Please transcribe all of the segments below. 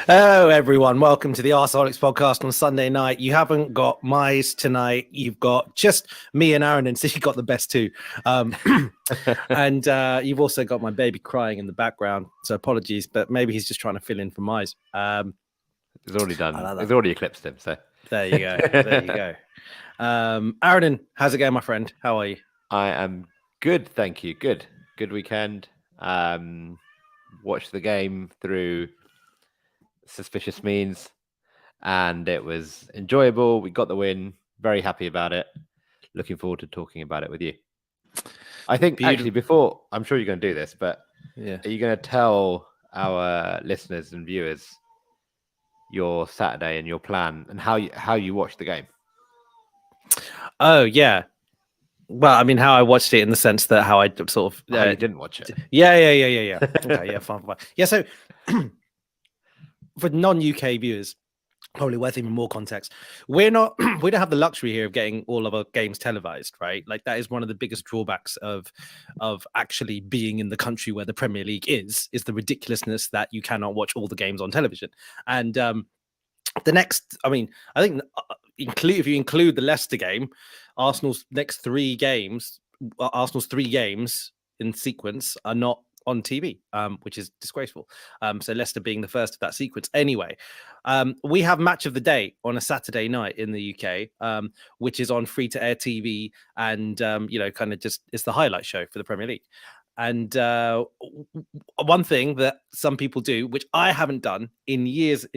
Hello, everyone. Welcome to the Arseholics podcast on Sunday night. You haven't got Mize tonight. You've got just me and Aaron, and so you got the best two. And you've also got my baby crying in the background. So apologies, but maybe he's just trying to fill in for Mize. He's already done. He's already eclipsed him. So there you go. There you go. Aaron, how's it going, my friend? How are you? I am good, thank you. Good weekend. Watched the game through suspicious means, and it was enjoyable. We got the win. Very happy about it. Looking forward to talking about it with you. I think actually before, I'm sure you're going to do this, but yeah, are you going to tell our listeners and viewers your Saturday and your plan and how you watched the game? Oh yeah. Well, I mean, how I watched it in the sense that how I sort of you didn't watch it. Yeah. Okay, yeah, fine. Yeah, so for non-UK viewers, probably worth even more context. We don't have the luxury here of getting all of our games televised, right? Like that is one of the biggest drawbacks of actually being in the country where the Premier League is the ridiculousness that you cannot watch all the games on television. And the next, I mean, I think if you include the Leicester game, Arsenal's three games in sequence are not on TV, which is disgraceful. So Leicester being the first of that sequence. Anyway, we have Match of the Day on a Saturday night in the UK, which is on free-to-air TV, and kind of just it's the highlight show for the Premier League. And one thing that some people do, which I haven't done in years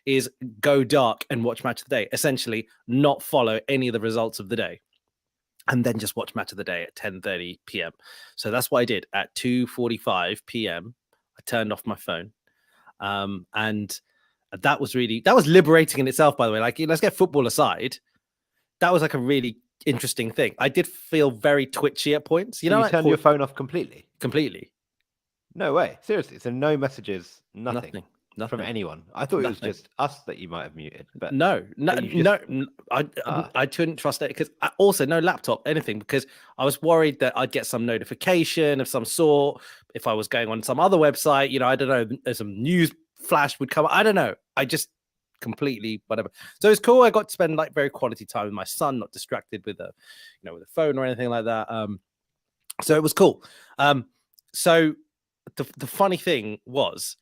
is go dark and watch Match of the Day. Essentially, not follow any of the results of the day, and then just watch Match of the Day at 10:30 p.m. So that's what I did at 2:45 p.m. I turned off my phone, and that was liberating in itself. By the way, like let's get football aside, that was like a really interesting thing. I did feel very twitchy at points. You turned your phone off completely? Completely. No way. Seriously. So no messages, nothing from nothing anyone. I thought it was just us that you might have muted. But no. I couldn't trust it because also no laptop, anything, because I was worried that I'd get some notification of some sort if I was going on some other website. I don't know, some news flash would come up. I don't know. I just completely whatever. So it's cool. I got to spend like very quality time with my son, not distracted with a phone or anything like that. So it was cool. So the funny thing was,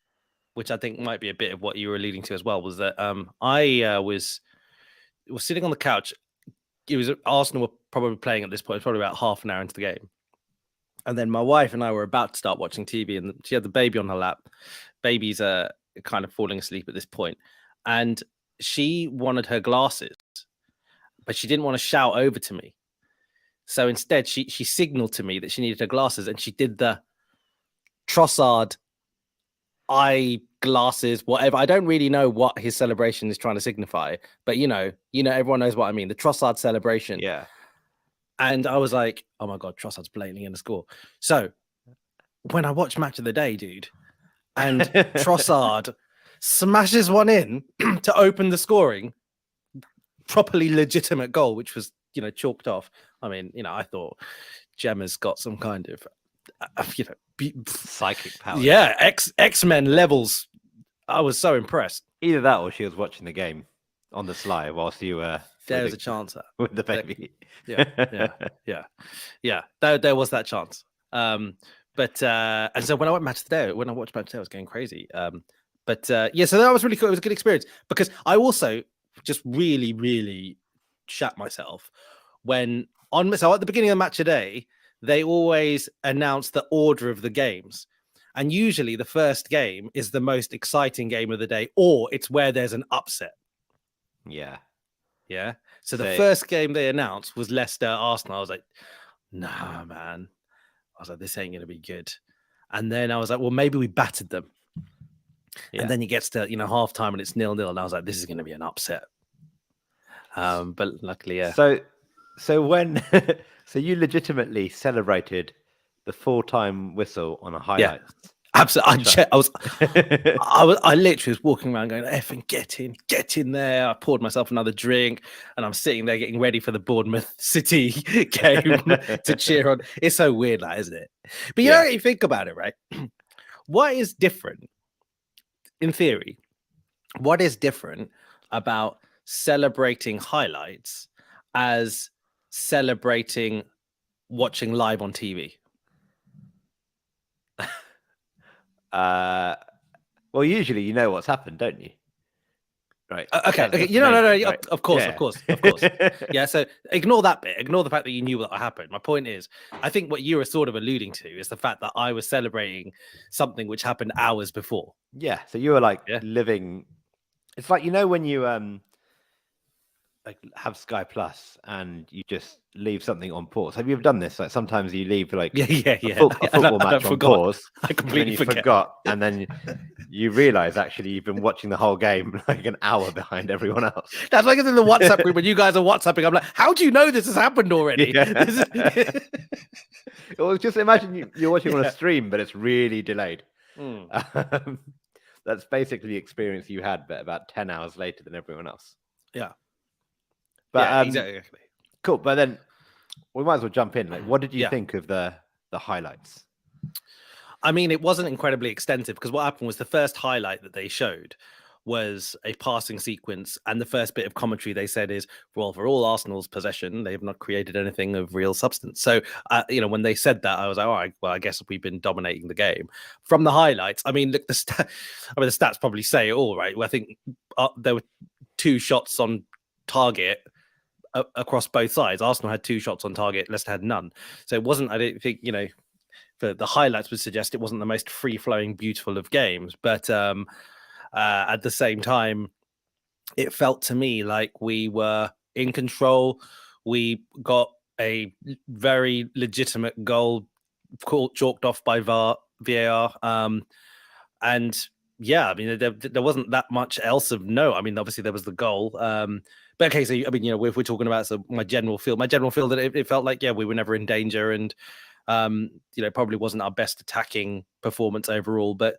which I think might be a bit of what you were alluding to as well, was that I was sitting on the couch. It was Arsenal were probably playing at this point, probably about half an hour into the game, and then my wife and I were about to start watching TV, and she had the baby on her lap. Baby's kind of falling asleep at this point. And she wanted her glasses, but she didn't want to shout over to me. So instead, she signaled to me that she needed her glasses, and she did the Trossard eye glasses, whatever. I don't really know what his celebration is trying to signify, but everyone knows what I mean. The Trossard celebration. Yeah. And I was like, oh my God, Trossard's blatantly going to score. So when I watched Match of the Day, dude, and Trossard smashes one in to open the scoring, properly legitimate goal, which was, chalked off. I mean, I thought Gemma's got some kind of, psychic power. Yeah, X-Men levels. I was so impressed. Either that or she was watching the game on the sly whilst you were... There was a chance with the baby. Yeah. There was that chance. But and so when I watched Match of the Day, I was going crazy. But so that was really cool. It was a good experience because I also just really, really shat myself when at the beginning of the Match of the Day, they always announce the order of the games. And usually the first game is the most exciting game of the day, or it's where there's an upset. Yeah. Yeah. So the first game they announced was Leicester Arsenal. I was like, nah, man. I was like, this ain't going to be good. And then I was like, well, maybe we battered them. Yeah. And then it gets to, halftime and it's 0-0. And I was like, this is going to be an upset. But luckily, yeah. So when, so you legitimately celebrated the full-time whistle on a highlight. Yeah, absolutely. I literally was walking around going, effing get in there. I poured myself another drink and I'm sitting there getting ready for the Bournemouth City game to cheer on. It's so weird, isn't it? But you know, you think about it, right? What is different in theory, what is different about celebrating highlights as celebrating watching live on TV? Well, usually you know what's happened, don't you? Right. Okay. That's You know, the no, main thing, right? of course, Yeah. of course. Yeah. So ignore that bit. Ignore the fact that you knew what happened. My point is, I think what you were sort of alluding to is the fact that I was celebrating something which happened hours before. Yeah. So you were like Yeah. living. It's like, you know, when you like have Sky Plus and you just leave something on pause. Have you ever done this? Like sometimes you leave like Yeah. a football match on pause. I completely and then you forgot, and then you realize actually you've been watching the whole game like an hour behind everyone else. That's like in the WhatsApp group when you guys are WhatsApping. I'm like, how do you know this has happened already? Yeah. Well, just imagine you're watching on a stream, but it's really delayed. That's basically the experience you had, but about 10 hours later than everyone else. Yeah. But yeah, exactly. Cool. But then we might as well jump in. Like, what did you think of the highlights? I mean, it wasn't incredibly extensive because what happened was the first highlight that they showed was a passing sequence, and the first bit of commentary they said is, well, for all Arsenal's possession, they have not created anything of real substance. So, you know, when they said that, I was like, all right, well, I guess we've been dominating the game. From the highlights, I mean, look, the stats probably say it all, right? Well, I think there were 2 shots on target across both sides. Arsenal had 2 shots on target, Leicester had none. So it wasn't, I don't think, you know, the highlights would suggest it wasn't the most free-flowing, beautiful of games. But at the same time, it felt to me like we were in control. We got a very legitimate goal chalked off by VAR. And yeah, I mean, there wasn't that much else of note. I mean, obviously there was the goal. But okay, so I mean, you know, if we're talking about my general feel that it felt like, yeah, we were never in danger, and you know, probably wasn't our best attacking performance overall, but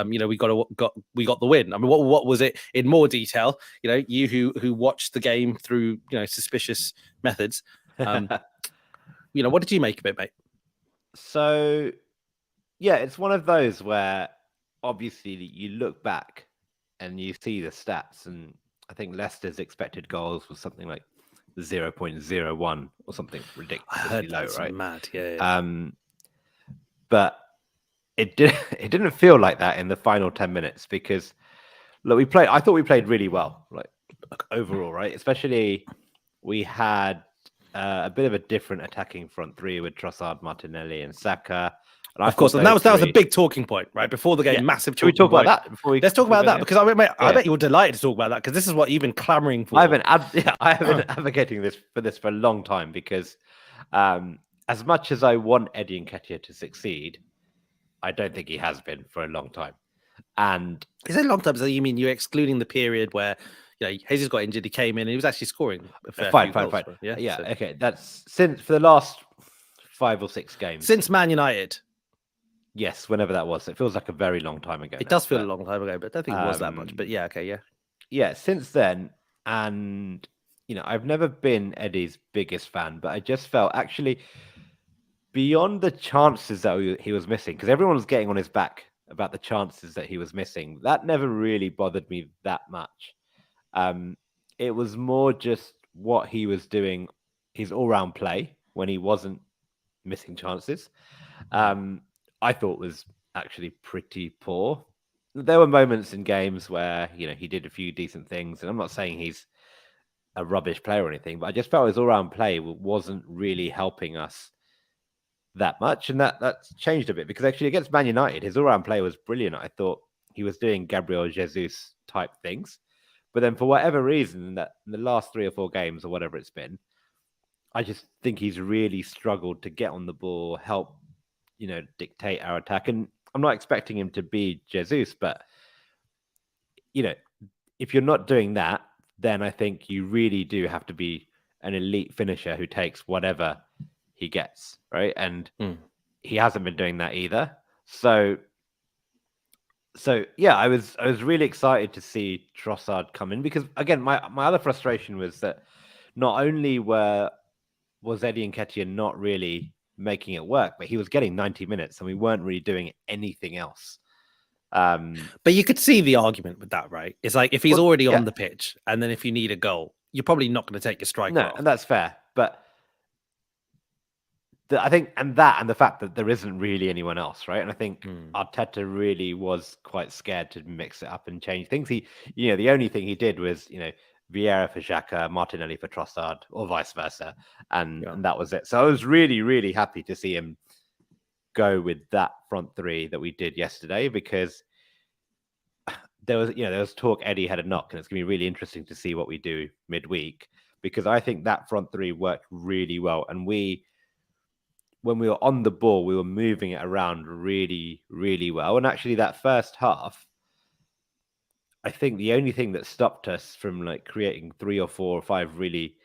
you know, we got the win. I mean, what was it in more detail? You know, you who watched the game through, you know, suspicious methods. You know, what did you make of it, mate? So, yeah, it's one of those where obviously you look back and you see the stats, and I think Leicester's expected goals was something like 0.01 or something ridiculously low, right? Mad, yeah. But it didn't feel like that in the final 10 minutes because look, I thought we played really well, like overall, right? Especially we had a bit of a different attacking front three with Trossard, Martinelli, and Saka. And of course, and that was a big talking point, right? Before the game, massive. Should we talk about that before we? Let's talk about that because I bet you're delighted to talk about that because this is what you've been clamoring for. I have been advocating for this for a long time because as much as I want Eddie Nketiah to succeed, I don't think he has been for a long time. And is it a long time? So you mean you're excluding the period where, you know, Jesus got injured, he came in, and he was actually scoring a fair few goals. Yeah, so. Okay. That's for the last 5 or 6 games since Man United. Yes, whenever that was. It feels like a very long time ago. It does feel a long time ago, but I don't think it was that much. But yeah, okay, yeah. Yeah, since then, and you know, I've never been Eddie's biggest fan, but I just felt actually beyond the chances that he was missing, because everyone was getting on his back about the chances that he was missing. That never really bothered me that much. It was more just what he was doing, his all-round play when he wasn't missing chances. I thought was actually pretty poor. There were moments in games where, you know, he did a few decent things, and I'm not saying he's a rubbish player or anything, but I just felt his all-round play wasn't really helping us that much, and that's changed a bit because actually against Man United, his all-round play was brilliant. I thought he was doing Gabriel Jesus type things, but then for whatever reason, that in the last 3 or 4 games or whatever it's been, I just think he's really struggled to get on the ball, help, you know, dictate our attack. And I'm not expecting him to be Jesus, but you know, if you're not doing that, then I think you really do have to be an elite finisher who takes whatever he gets, right? And he hasn't been doing that either. So yeah, I was really excited to see Trossard come in because again, my other frustration was that not only was Eddie Nketiah not really making it work, but he was getting 90 minutes and we weren't really doing anything else. But you could see the argument with that, right? It's like if he's already yeah. on the pitch, and then if you need a goal, you're probably not going to take your striker off. And that's fair. But I think, and the fact that there isn't really anyone else, right? And I think Arteta really was quite scared to mix it up and change things. He, the only thing he did was, Vieira for Xhaka, Martinelli for Trossard, or vice versa, and that was it. So I was really, really happy to see him go with that front three that we did yesterday, because there was talk Eddie had a knock, and it's going to be really interesting to see what we do midweek, because I think that front three worked really well, and when we were on the ball, we were moving it around really, really well. And actually, that first half, I think the only thing that stopped us from creating 3 or 4 or 5 really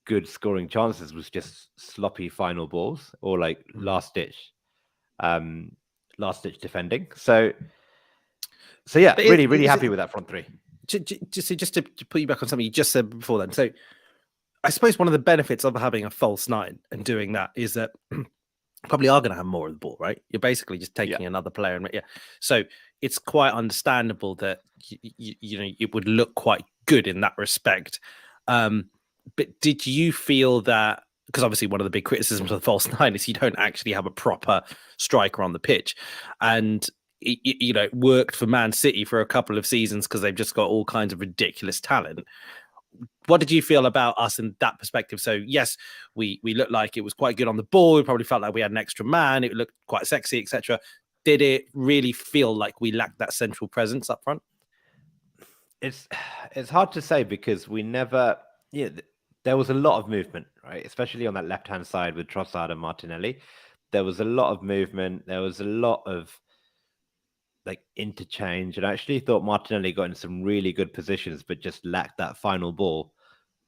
good scoring chances was just sloppy final balls or last ditch defending. So yeah, but really happy with that front three. Just to put you back on something you just said before then. So I suppose one of the benefits of having a false 9 and doing that is that probably are going to have more of the ball, right? You're basically just taking another player, and so it's quite understandable that it would look quite good in that respect. But did you feel that, because obviously one of the big criticisms of the false 9 is you don't actually have a proper striker on the pitch, and it worked for Man City for a couple of seasons because they've just got all kinds of ridiculous talent. What did you feel about us in that perspective? So yes, we looked like it was quite good on the ball. We probably felt like we had an extra man. It looked quite sexy, etc. Did it really feel like we lacked that central presence up front? It's hard to say, because we never. There was a lot of movement, right? Especially on that left-hand side with Trossard and Martinelli. There was a lot of movement. There was a lot of interchange, and I actually thought Martinelli got in some really good positions, but just lacked that final ball,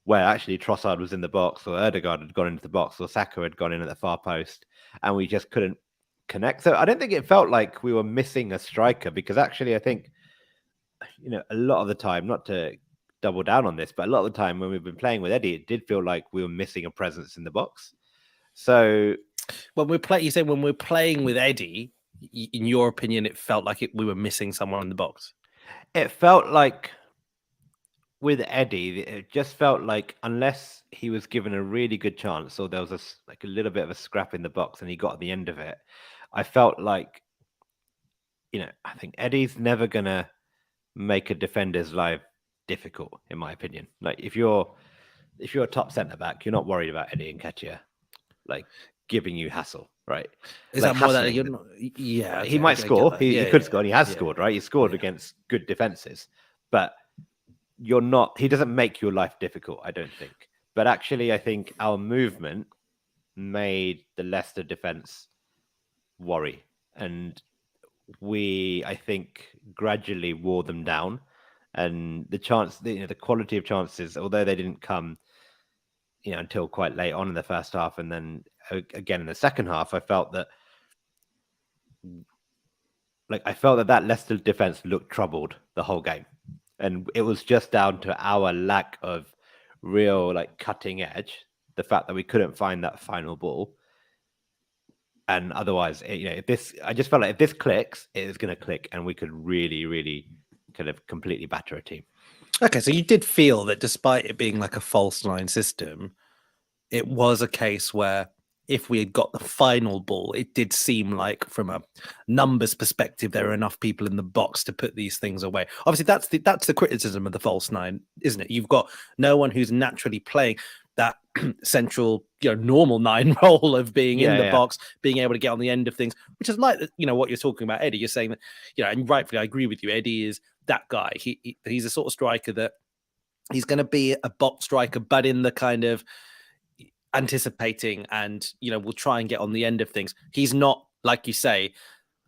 where actually Trossard was in the box, or Odegaard had gone into the box, or Saka had gone in at the far post, and we just couldn't connect. So I don't think it felt like we were missing a striker, because actually I think, a lot of the time, not to double down on this, but a lot of the time when we've been playing with Eddie, it did feel like we were missing a presence in the box. So when we're playing with Eddie, in your opinion, it felt like we were missing someone in the box? It felt like with Eddie, it just felt like unless he was given a really good chance, or there was a little bit of a scrap in the box and he got at the end of it, I felt like, I think Eddie's never going to make a defender's life difficult, in my opinion. If you're a top centre-back, you're not worried about Eddie Nketiah giving you hassle, right? Is that more that you're not? Yeah, he might score. He could score, and he has scored, right? He scored against good defenses, but you're not. He doesn't make your life difficult, I don't think. But actually, I think our movement made the Leicester defense worry, and we, I think, gradually wore them down. And the quality of chances, although they didn't come, until quite late on in the first half, and then again in the second half, I felt that that Leicester defense looked troubled the whole game, and it was just down to our lack of real cutting edge, the fact that we couldn't find that final ball. And otherwise, I just felt like if this clicks, it is going to click, and we could really, really kind of completely batter a team. Okay, so you did feel that despite it being like a false 9 system, it was a case where if we had got the final ball, it did seem like from a numbers perspective, there are enough people in the box to put these things away. Obviously, that's the criticism of the false 9, isn't it? You've got no one who's naturally playing that central, normal 9 role of being in the box, being able to get on the end of things, which is like, what you're talking about, Eddie. You're saying that, and rightfully, I agree with you. Eddie is that guy. He's a sort of striker that he's going to be a box striker, but in the kind of anticipating and, will try and get on the end of things. He's not, like you say,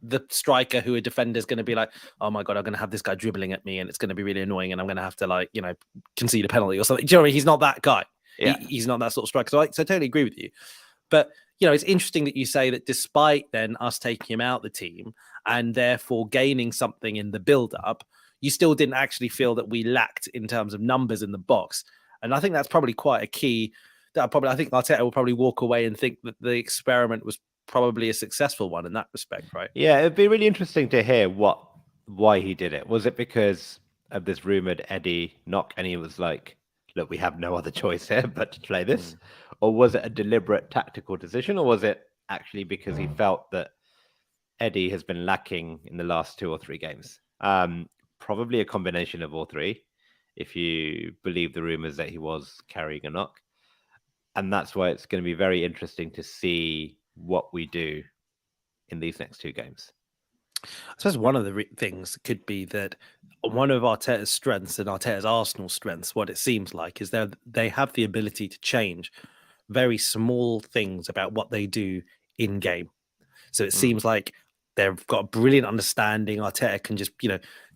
the striker who a defender is going to be like, oh my God, I'm going to have this guy dribbling at me and it's going to be really annoying and I'm going to have to concede a penalty or something. Do you know what I mean? He's not that guy. Yeah. He's not that sort of striker. So I totally agree with you. But, it's interesting that you say that despite then us taking him out the team and therefore gaining something in the build-up, you still didn't actually feel that we lacked in terms of numbers in the box. And I think that's probably quite a key that I think Arteta will probably walk away and think that the experiment was probably a successful one in that respect, right? Yeah, it'd be really interesting to hear what why he did it. Was it because of this rumored Eddie knock, and he was like, "Look, we have no other choice here but to play this," or was it a deliberate tactical decision, or was it actually because he felt that Eddie has been lacking in the last 2 or 3 games? Probably a combination of all three, if you believe the rumors that he was carrying a knock. And that's why it's going to be very interesting to see what we do in these next 2 games. I suppose one of the things could be that one of Arteta's strengths and Arteta's Arsenal strengths, what it seems like, is that they have the ability to change very small things about what they do in game. So it seems like they've got a brilliant understanding. Arteta can just,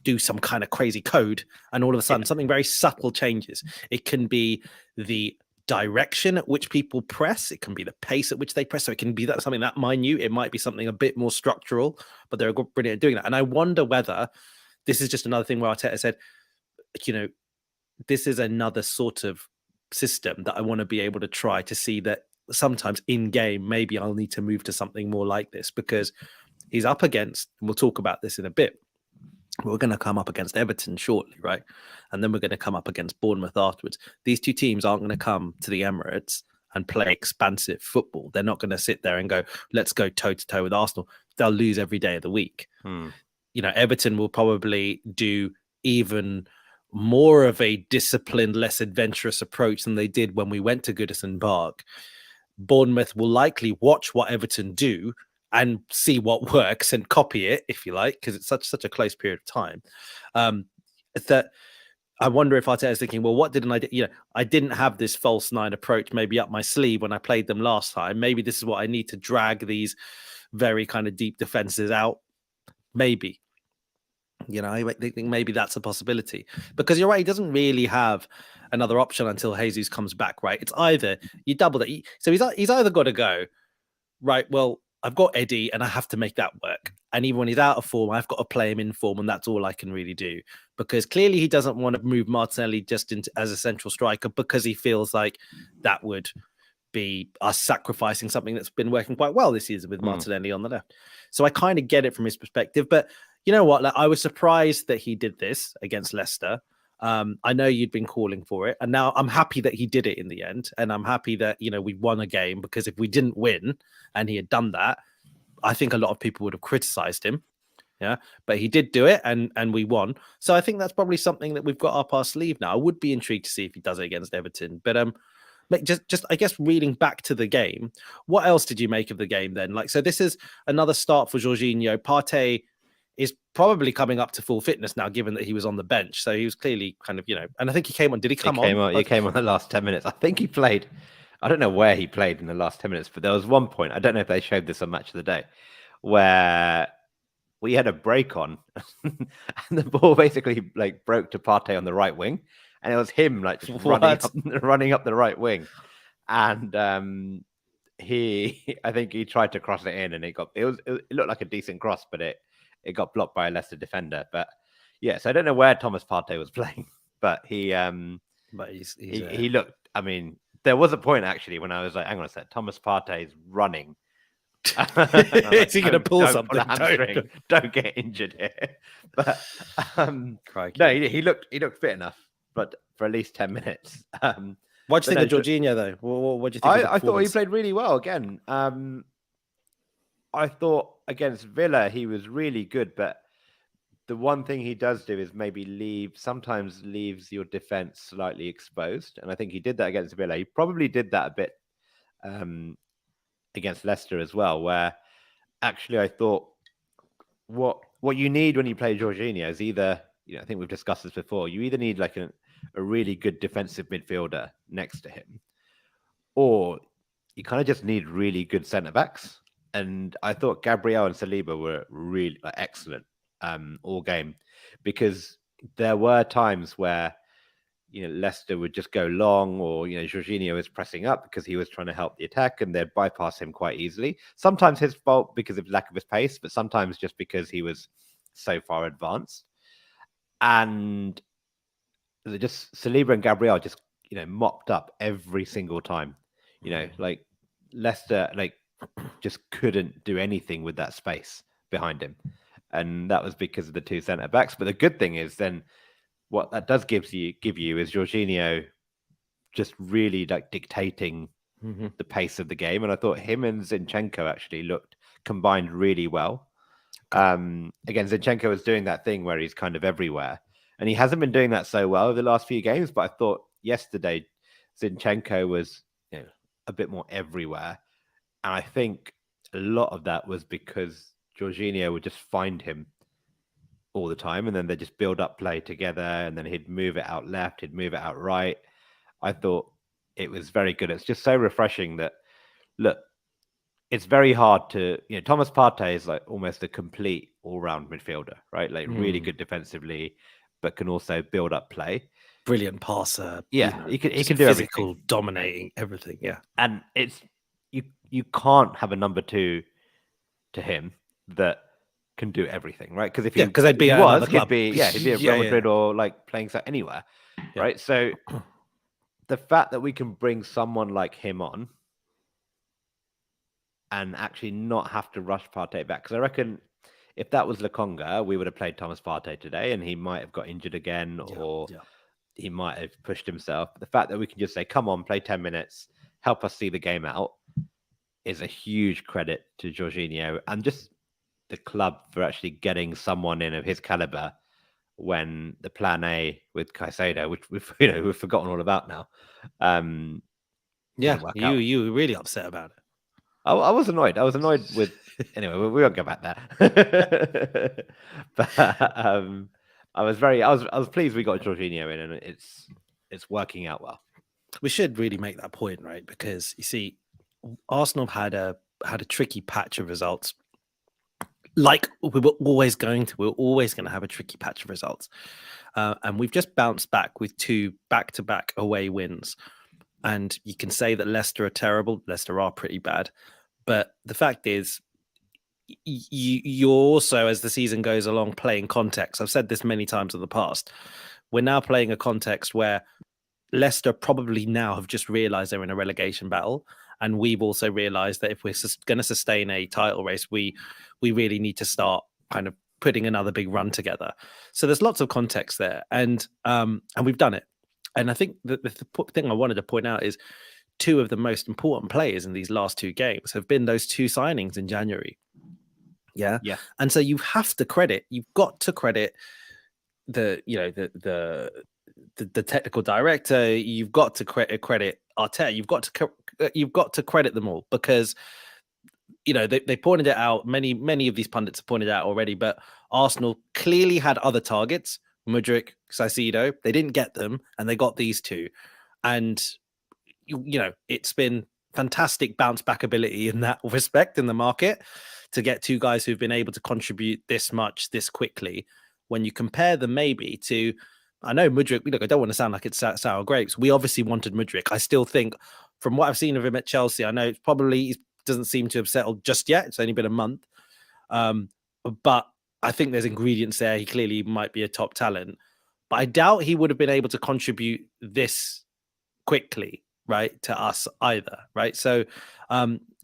do some kind of crazy code, and all of a sudden something very subtle changes. It can be the direction at which people press. It can be the pace at which they press. So it can be that something that minute. It might be something a bit more structural, but they're brilliant at doing that. And I wonder whether this is just another thing where Arteta said, this is another sort of system that I want to be able to try to see that sometimes in game, maybe I'll need to move to something more like this, because he's up against, and we'll talk about this in a bit, we're going to come up against Everton shortly, right? And then we're going to come up against Bournemouth afterwards. These two teams aren't going to come to the Emirates and play expansive football. They're not going to sit there and go, let's go toe-to-toe with Arsenal. They'll lose every day of the week. Everton will probably do even more of a disciplined, less adventurous approach than they did when we went to Goodison Park. Bournemouth will likely watch what Everton do and see what works and copy it, if you like, because it's such a close period of time. That I wonder if Arteta is thinking, well, what didn't I do? I didn't have this false 9 approach maybe up my sleeve when I played them last time. Maybe this is what I need to drag these very kind of deep defenses out. Maybe. I think maybe that's a possibility, because you're right, he doesn't really have another option until Jesus comes back, right? It's either you double that. So he's either got to go, right, well, I've got Eddie and I have to make that work. And even when he's out of form, I've got to play him in form, and that's all I can really do. Because clearly he doesn't want to move Martinelli just into as a central striker, because he feels like that would be us sacrificing something that's been working quite well this season with Martinelli on the left. So I kind of get it from his perspective. But you know what? I was surprised that he did this against Leicester. I know you'd been calling for it, and now I'm happy that he did it in the end, and I'm happy that we won a game, because if we didn't win and he had done that, I think a lot of people would have criticized him. Yeah, but he did do it, and we won. So I think that's probably something that we've got up our sleeve now. I would be intrigued to see if he does it against Everton. But just I guess reading back to the game, what else did you make of the game then? So this is another start for Jorginho. Partey is probably coming up to full fitness now, given that he was on the bench. So he was clearly kind of, and I think he came on. Did he come on? He came on the last 10 minutes. I think he played. I don't know where he played in the last 10 minutes, but there was one point, I don't know if they showed this on Match of the Day, where we had a break on and the ball basically broke to Partey on the right wing. And it was him just running up the right wing. And I think he tried to cross it in, and it looked like a decent cross, but it got blocked by a Leicester defender. But yes, I don't know where Thomas Partey was playing, but he looked. I mean, there was a point actually when I was like, "Hang on a sec, Thomas Partey's running. Is he going to pull something? Don't get injured here." But no, he looked fit enough, but for at least 10 minutes. What do you think of Jorginho though? What do you think? I thought he played really well again. I thought against Villa he was really good, but the one thing he does do is maybe sometimes leaves your defense slightly exposed, and I think he did that against Villa. He probably did that a bit against Leicester as well, where actually I thought what you need when you play Jorginho is either, I think we've discussed this before, you either need a really good defensive midfielder next to him, or you kind of just need really good centre backs. And I thought Gabriel and Saliba were really excellent all game, because there were times where Leicester would just go long, or Jorginho was pressing up because he was trying to help the attack, and they'd bypass him quite easily. Sometimes his fault because of lack of his pace, but sometimes just because he was so far advanced. And just Saliba and Gabriel just mopped up every single time. Leicester just couldn't do anything with that space behind him. and that was because of the two centre backs. But the good thing is then what that does give you is Jorginho just really like dictating the pace of the game, and I thought him and Zinchenko actually looked combined really well. Again, Zinchenko was doing that thing where he's kind of everywhere, and he hasn't been doing that so well over the last few games. But I thought yesterday Zinchenko was a bit more everywhere, and I think a lot of that was because Jorginho would just find him all the time, and then they just build up play together, and then he'd move it out left, he'd move it out right. I thought it was very good. It's just so refreshing that, look, it's very hard to, Thomas Partey is like almost a complete all-round midfielder, right? Like really good defensively, but can also build up play. Brilliant passer. Yeah, he can do physical, everything. Dominating everything. Yeah, and it's you can't have a number two to him that can do everything, right? Because because they'd be another club. He'd be at Real Madrid or like playing anywhere, right? So the fact that we can bring someone like him on and actually not have to rush Partey back, because I reckon if that was Lokonga, we would have played Thomas Partey today, and he might have got injured again, or he might have pushed himself. The fact that we can just say, "Come on, play 10 minutes, help us see the game out," is a huge credit to Jorginho and just the club for actually getting someone in of his caliber when the plan A with Caicedo, which we've forgotten all about now. You were really upset about it. I was annoyed. I was annoyed with. Anyway, we won't go back there. But I was pleased we got Jorginho in, and it's working out well. We should really make that point, right? Because you see, Arsenal had a tricky patch of results. Like we were always going to have a tricky patch of results, and we've just bounced back with 2 back-to-back away wins. And you can say that Leicester are terrible. Leicester are pretty bad, but the fact is, you're also, as the season goes along, playing context. I've said this many times in the past. We're now playing a context where Leicester probably now have just realised they're in a relegation battle, and we've also realised that if we're going to sustain a title race, we really need to start kind of putting another big run together. So there's lots of context there, and we've done it. And I think the thing I wanted to point out is 2 of the most important players in these last 2 games have been those 2 signings in January. Yeah. And so you've got to credit the technical director. You've got to credit Arteta. You've got to credit them all, because they pointed it out. Many of these pundits have pointed it out already, but Arsenal clearly had other targets. Mudryk, Caicedo, they didn't get them, and they got these 2. And it's been fantastic bounce back ability in that respect in the market to get 2 guys who've been able to contribute this much this quickly. When you compare them maybe to, I know Mudryk, look, I don't want to sound like it's sour grapes. We obviously wanted Mudryk. I still think, from what I've seen of him at Chelsea, I know he doesn't seem to have settled just yet. It's only been a month. But I think there's ingredients there. He clearly might be a top talent, but I doubt he would have been able to contribute this quickly, right, to us either, right? So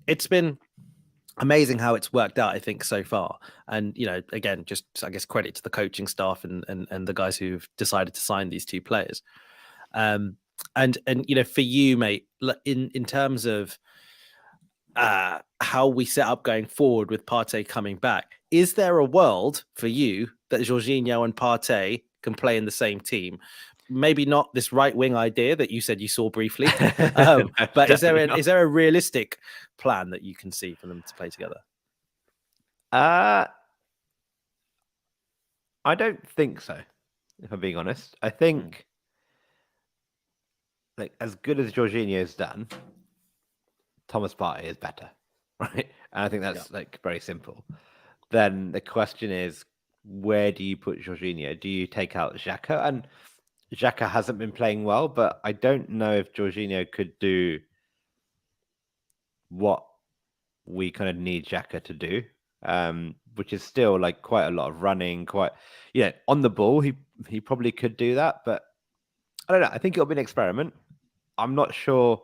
it's been amazing how it's worked out, I think, so far. And, again, just, I guess, credit to the coaching staff and the guys who've decided to sign these 2 players. And for you, mate, in terms of how we set up going forward with Partey coming back, is there a world for you that Jorginho and Partey can play in the same team? Maybe not this right wing idea that you said you saw briefly, but is there a realistic plan that you can see for them to play together? I don't think so, if I'm being honest. I think like as good as Jorginho's done, Thomas Partey is better, right? And I think that's like very simple. Then the question is, where do you put Jorginho? Do you take out Xhaka? And Xhaka hasn't been playing well, but I don't know if Jorginho could do what we kind of need Xhaka to do, which is still like quite a lot of running, on the ball. He probably could do that, but I don't know. I think it'll be an experiment. I'm not sure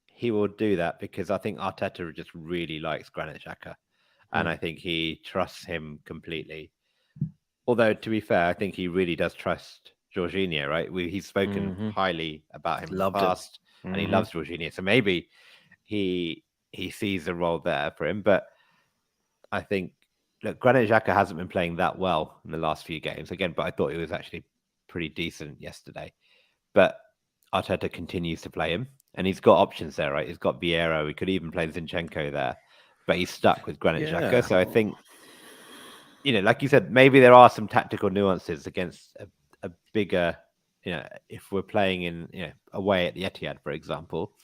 he will do that because I think Arteta just really likes Granit Xhaka. and I think he trusts him completely. Although, to be fair, I think he really does trust Jorginho, right? He's spoken highly about him in the past, and he loves Jorginho. So maybe he sees a role there for him. But I think, look, Granit Xhaka hasn't been playing that well in the last few games again, but I thought he was actually pretty decent yesterday. But Arteta continues to play him, and he's got options there, right? He's got Vieira. We could even play Zinchenko there, but he's stuck with Granit Xhaka. So I think, like you said, maybe there are some tactical nuances against a bigger, if we're playing in, away at the Etihad, for example,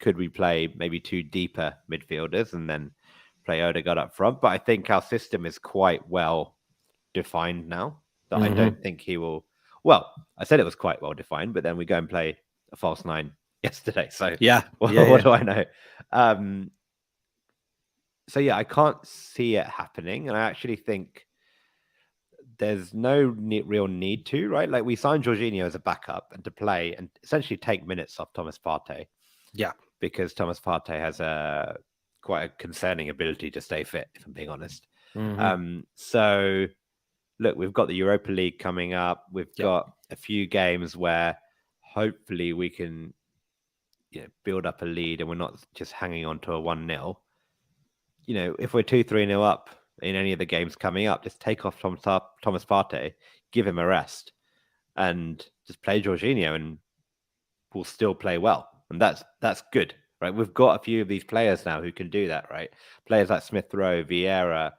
could we play maybe two deeper midfielders and then play Odegaard up front? But I think our system is quite well defined now that I don't think he will. Well, I said it was quite well defined, but then we go and play a false nine yesterday. So what do I know? So I can't see it happening, and I actually think there's no real need to, right? Like, we signed Jorginho as a backup and to play and essentially take minutes off Thomas Partey. Yeah, because Thomas Partey has quite a concerning ability to stay fit, if I'm being honest. So, look, we've got the Europa League coming up. We've got a few games where hopefully we can build up a lead and we're not just hanging on to a 1-0. If we're 2-3-0 up in any of the games coming up, just take off Thomas Partey, give him a rest, and just play Jorginho, and we'll still play well. And that's good, right? We've got a few of these players now who can do that, right? Players like Smith Rowe, Vieira,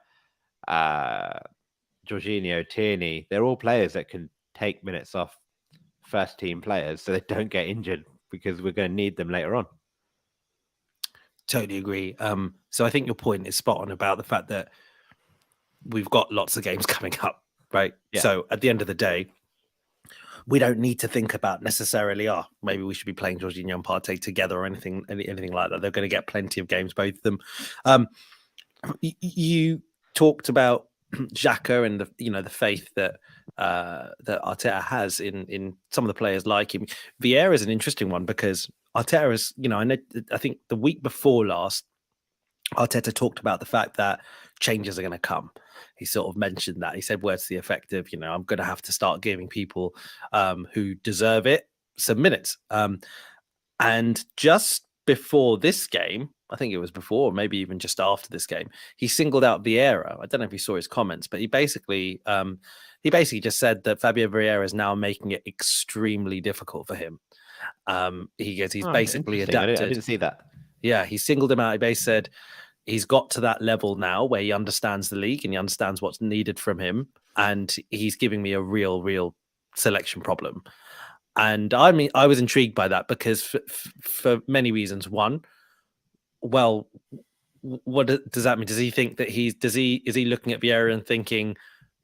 Jorginho, Tierney, they're all players that can take minutes off first team players so they don't get injured, because we're going to need them later on. Totally agree. So I think your point is spot on about the fact that we've got lots of games coming up, right? Yeah. So at the end of the day, we don't need to think about necessarily, maybe we should be playing Jorginho and Partey together or anything like that. They're going to get plenty of games, both of them. You talked about Xhaka and the faith that Arteta has in some of the players like him. Vieira is an interesting one because Arteta is, I think the week before last, Arteta talked about the fact that changes are going to come. He sort of mentioned that. He said words to the effect of, I'm going to have to start giving people who deserve it some minutes. And just before this game, I think it was before, maybe even just after this game, he singled out Vieira. I don't know if you saw his comments, but he basically just said that Fabio Vieira is now making it extremely difficult for him. He's basically adapted. I didn't see that. Yeah, he singled him out. He basically said he's got to that level now where he understands the league and he understands what's needed from him. And he's giving me a real selection problem. And I mean, I was intrigued by that because for many reasons. One, well, what does that mean? Does he think that is he looking at Vieira and thinking,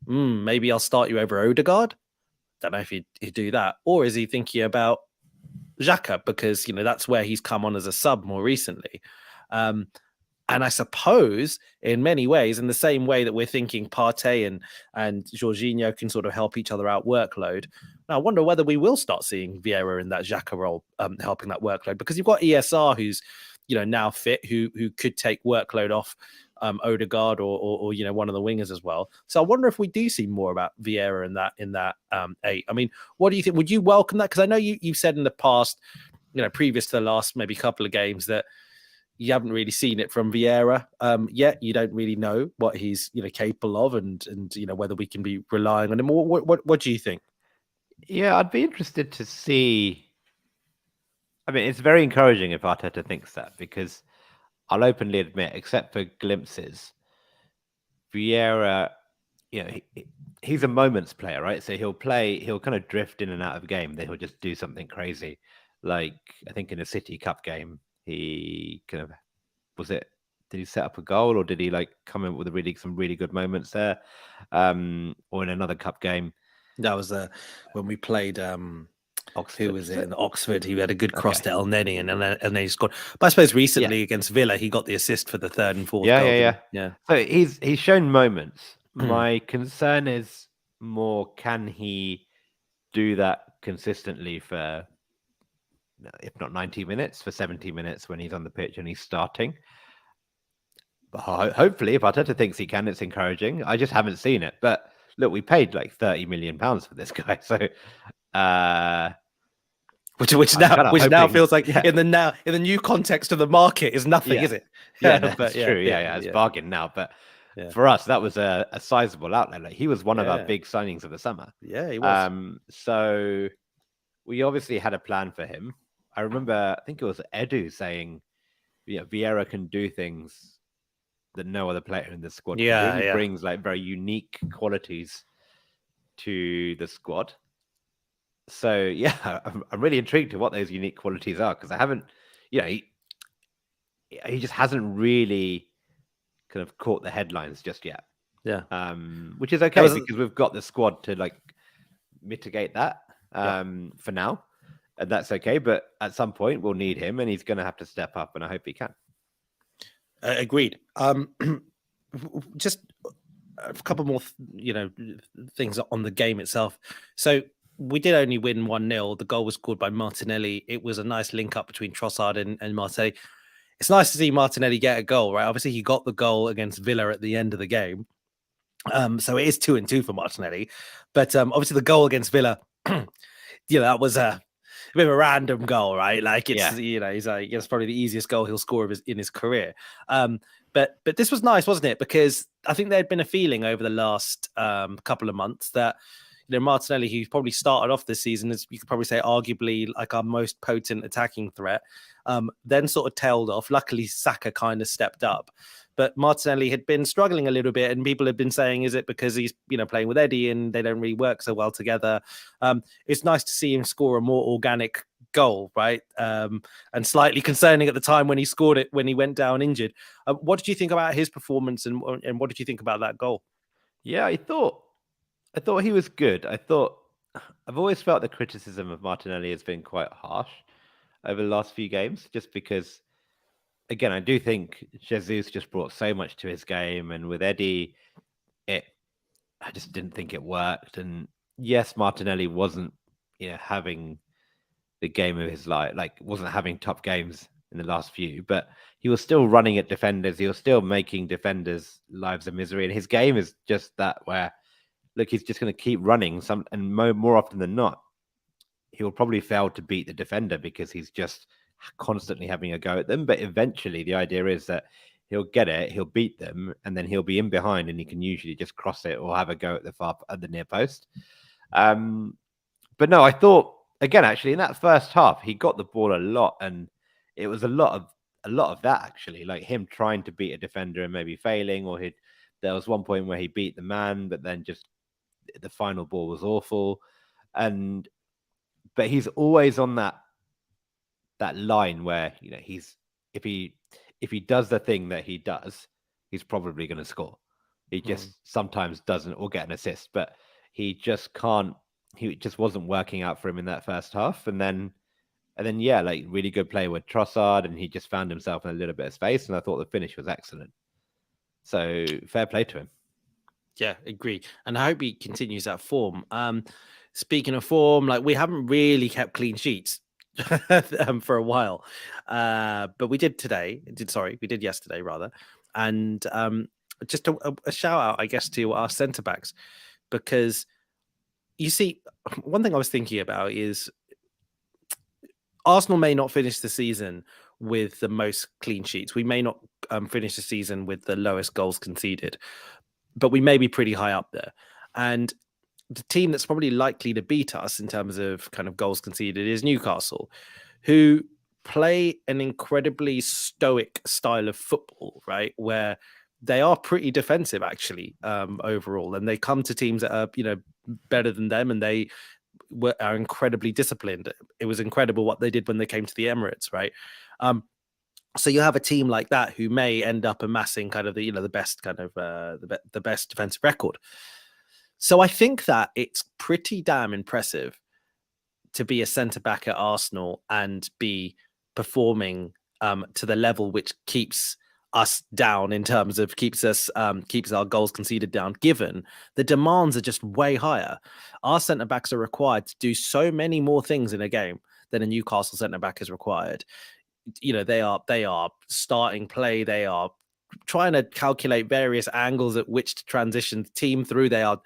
maybe I'll start you over Odegaard? Don't know if he'd do that. Or is he thinking about Xhaka because, that's where he's come on as a sub more recently. And I suppose in many ways, in the same way that we're thinking Partey and Jorginho can sort of help each other out workload. Now, I wonder whether we will start seeing Vieira in that Xhaka role, helping that workload, because you've got ESR who's, now fit, who could take workload off Odegaard or one of the wingers as well. So I wonder if we do see more about Vieira in that 8. I mean, what do you think? Would you welcome that? Because I know you've said in the past, previous to the last maybe couple of games, that you haven't really seen it from Vieira yet. You don't really know what he's capable of, and whether we can be relying on him. What do you think? Yeah, I'd be interested to see. I mean, it's very encouraging if Arteta thinks that, because I'll openly admit, except for glimpses, Vieira, he's a moments player, right? So he'll kind of drift in and out of game. Then he'll just do something crazy. Like, I think in a City Cup game, he kind of, did he set up a goal, or did he come in with some really good moments there? Or in another cup game? That was when we played Oxford. Who was it? In Oxford, he had a good cross to El Neni, and then he scored. But I suppose recently against Villa, he got the assist for the third and fourth goal. Yeah. So he's shown moments. My concern is more, can he do that consistently for, if not 90 minutes, for 70 minutes when he's on the pitch and he's starting? Hopefully, if Arteta thinks he can, it's encouraging. I just haven't seen it. But look, we paid like £30 million for this guy, so which now feels like in the new context of the market is nothing, is it? That's true. It's bargain now. But for us, that was a sizable outlet. Like, he was one of our big signings of the summer. Yeah, he was. So we obviously had a plan for him. I remember, I think it was Edu saying, Vieira can do things that no other player in the squad can do. He brings like very unique qualities to the squad. So I'm really intrigued to what those unique qualities are, because I haven't, he just hasn't really kind of caught the headlines just yet. Yeah. Which is okay because we've got the squad to like mitigate that for now. And that's okay. But at some point we'll need him, and he's going to have to step up, and I hope he can. Agreed. Just a couple more, things on the game itself. So we did only win 1-0. The goal was scored by Martinelli. It was a nice link up between Trossard and Martinelli. It's nice to see Martinelli get a goal, right? Obviously, he got the goal against Villa at the end of the game. So it is 2-2 for Martinelli. But obviously, the goal against Villa, that was a bit of a random goal, right? Like, it's, he's like, it's probably the easiest goal he'll score in his career. But this was nice, wasn't it? Because I think there'd been a feeling over the last couple of months that, Martinelli, who probably started off this season as, you could probably say, arguably like our most potent attacking threat, then sort of tailed off. Luckily, Saka kind of stepped up. But Martinelli had been struggling a little bit, and people had been saying, is it because he's, playing with Eddie and they don't really work so well together? It's nice to see him score a more organic goal, right? And slightly concerning at the time when he scored it, when he went down injured. What did you think about his performance, and what did you think about that goal? Yeah, I thought he was good. I've always felt the criticism of Martinelli has been quite harsh over the last few games, just because, again, I do think Jesus just brought so much to his game, and with Eddie, I just didn't think it worked. And yes, Martinelli wasn't, having the game of his life, like wasn't having top games in the last few, but he was still running at defenders. He was still making defenders' lives a misery, and his game is just that where, look, he's just going to keep running and more often than not, he will probably fail to beat the defender because he's just constantly having a go at them. But eventually the idea is that he'll get it, he'll beat them, and then he'll be in behind, and he can usually just cross it or have a go at the near post. But no, I thought, again, actually, in that first half, he got the ball a lot, and it was a lot of that, actually, like him trying to beat a defender and maybe failing, or there was one point where he beat the man, but then just the final ball was awful. But he's always on that line where, if he does the thing that he does, he's probably going to score. He just sometimes doesn't, or get an assist, but he just can't. He just wasn't working out for him in that first half, and then like really good play with Trossard, and he just found himself in a little bit of space, and I thought the finish was excellent. So fair play to him. Yeah, agree. And I hope he continues that form. Speaking of form, like, we haven't really kept clean sheets for a while. But we did yesterday rather. And just a shout out, I guess, to our centre backs, because you see, one thing I was thinking about is Arsenal may not finish the season with the most clean sheets. We may not finish the season with the lowest goals conceded, but we may be pretty high up there. And the team that's probably likely to beat us in terms of kind of goals conceded is Newcastle, who play an incredibly stoic style of football, right? Where they are pretty defensive, actually, overall. And they come to teams that are, better than them, and they are incredibly disciplined. It was incredible what they did when they came to the Emirates, right? So you have a team like that who may end up amassing kind of the best kind of the best defensive record. So I think that it's pretty damn impressive to be a centre back at Arsenal and be performing to the level which keeps us down, in terms of keeps our goals conceded down, given the demands are just way higher. Our centre backs are required to do so many more things in a game than a Newcastle centre back is required. They are starting play, they are trying to calculate various angles at which to transition the team through. They are,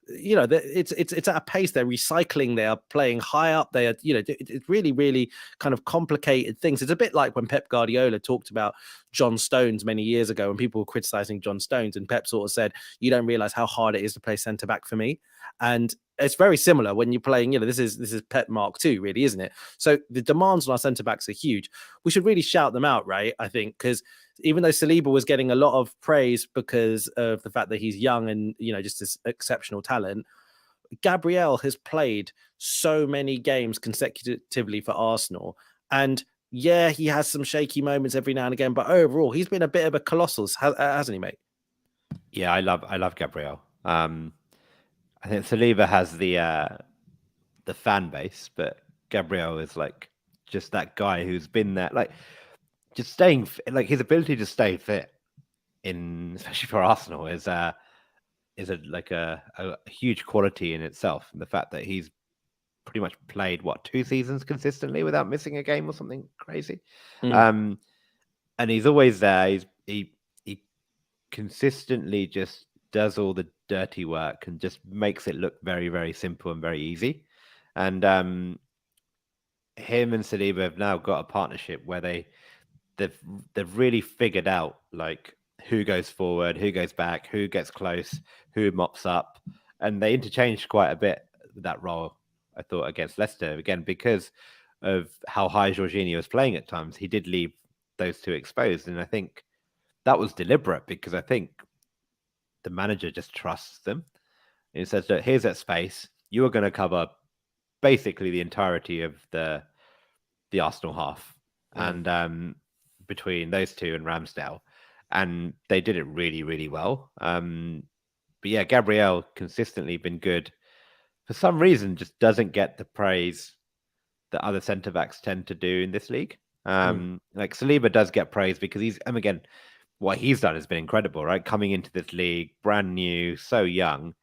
it's at a pace. They're recycling. They are playing high up. They are, it's really, really kind of complicated things. It's a bit like when Pep Guardiola talked about John Stones many years ago, and people were criticizing John Stones, and Pep sort of said, "You don't realize how hard it is to play centre back for me." And it's very similar when you're playing. This is Pep Mark II, really, isn't it? So the demands on our centre backs are huge. We should really shout them out, right? I think, because even though Saliba was getting a lot of praise because of the fact that he's young and, just this exceptional talent, Gabriel has played so many games consecutively for Arsenal. And yeah, he has some shaky moments every now and again, but overall, he's been a bit of a colossus, hasn't he, mate? Yeah, I love Gabriel. I think Saliba has the fan base, but Gabriel is like just that guy who's been there, like just staying, like his ability to stay fit especially for Arsenal is a huge quality in itself. And the fact that he's pretty much played 2 seasons consistently without missing a game or something crazy. And he's always there. He consistently just does all the dirty work and just makes it look very, very simple and very easy. And him and Saliba have now got a partnership where they've really figured out like who goes forward, who goes back, who gets close, who mops up, and they interchanged quite a bit with that role. I thought against Leicester again because of how high Jorginho was playing at times. He did leave those two exposed, and I think that was deliberate because I think the manager just trusts them. And he says, "Look, here's that space. You are going to cover basically the entirety of the Arsenal half, and between those two and Ramsdale." And they did it really, really well. But yeah, Gabriel consistently been good. For some reason, just doesn't get the praise that other centre backs tend to do in this league. Like Saliba does get praise because again, what he's done has been incredible, right? Coming into this league, brand new, so young,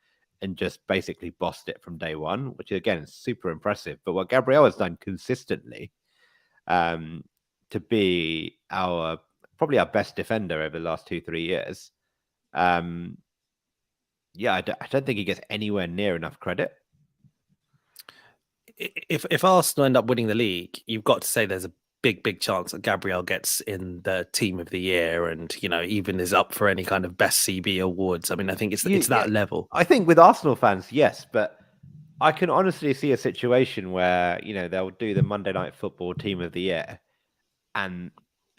and just basically bossed it from day one, which again is super impressive. But what Gabriel has done consistently to be probably our best defender over the last 2-3 years. I don't think he gets anywhere near enough credit. If Arsenal end up winning the league, you've got to say there's a big chance that Gabriel gets in the team of the year and, even is up for any kind of best CB awards. I mean, I think it's that level. I think with Arsenal fans, yes, but I can honestly see a situation where, they'll do the Monday Night Football team of the year and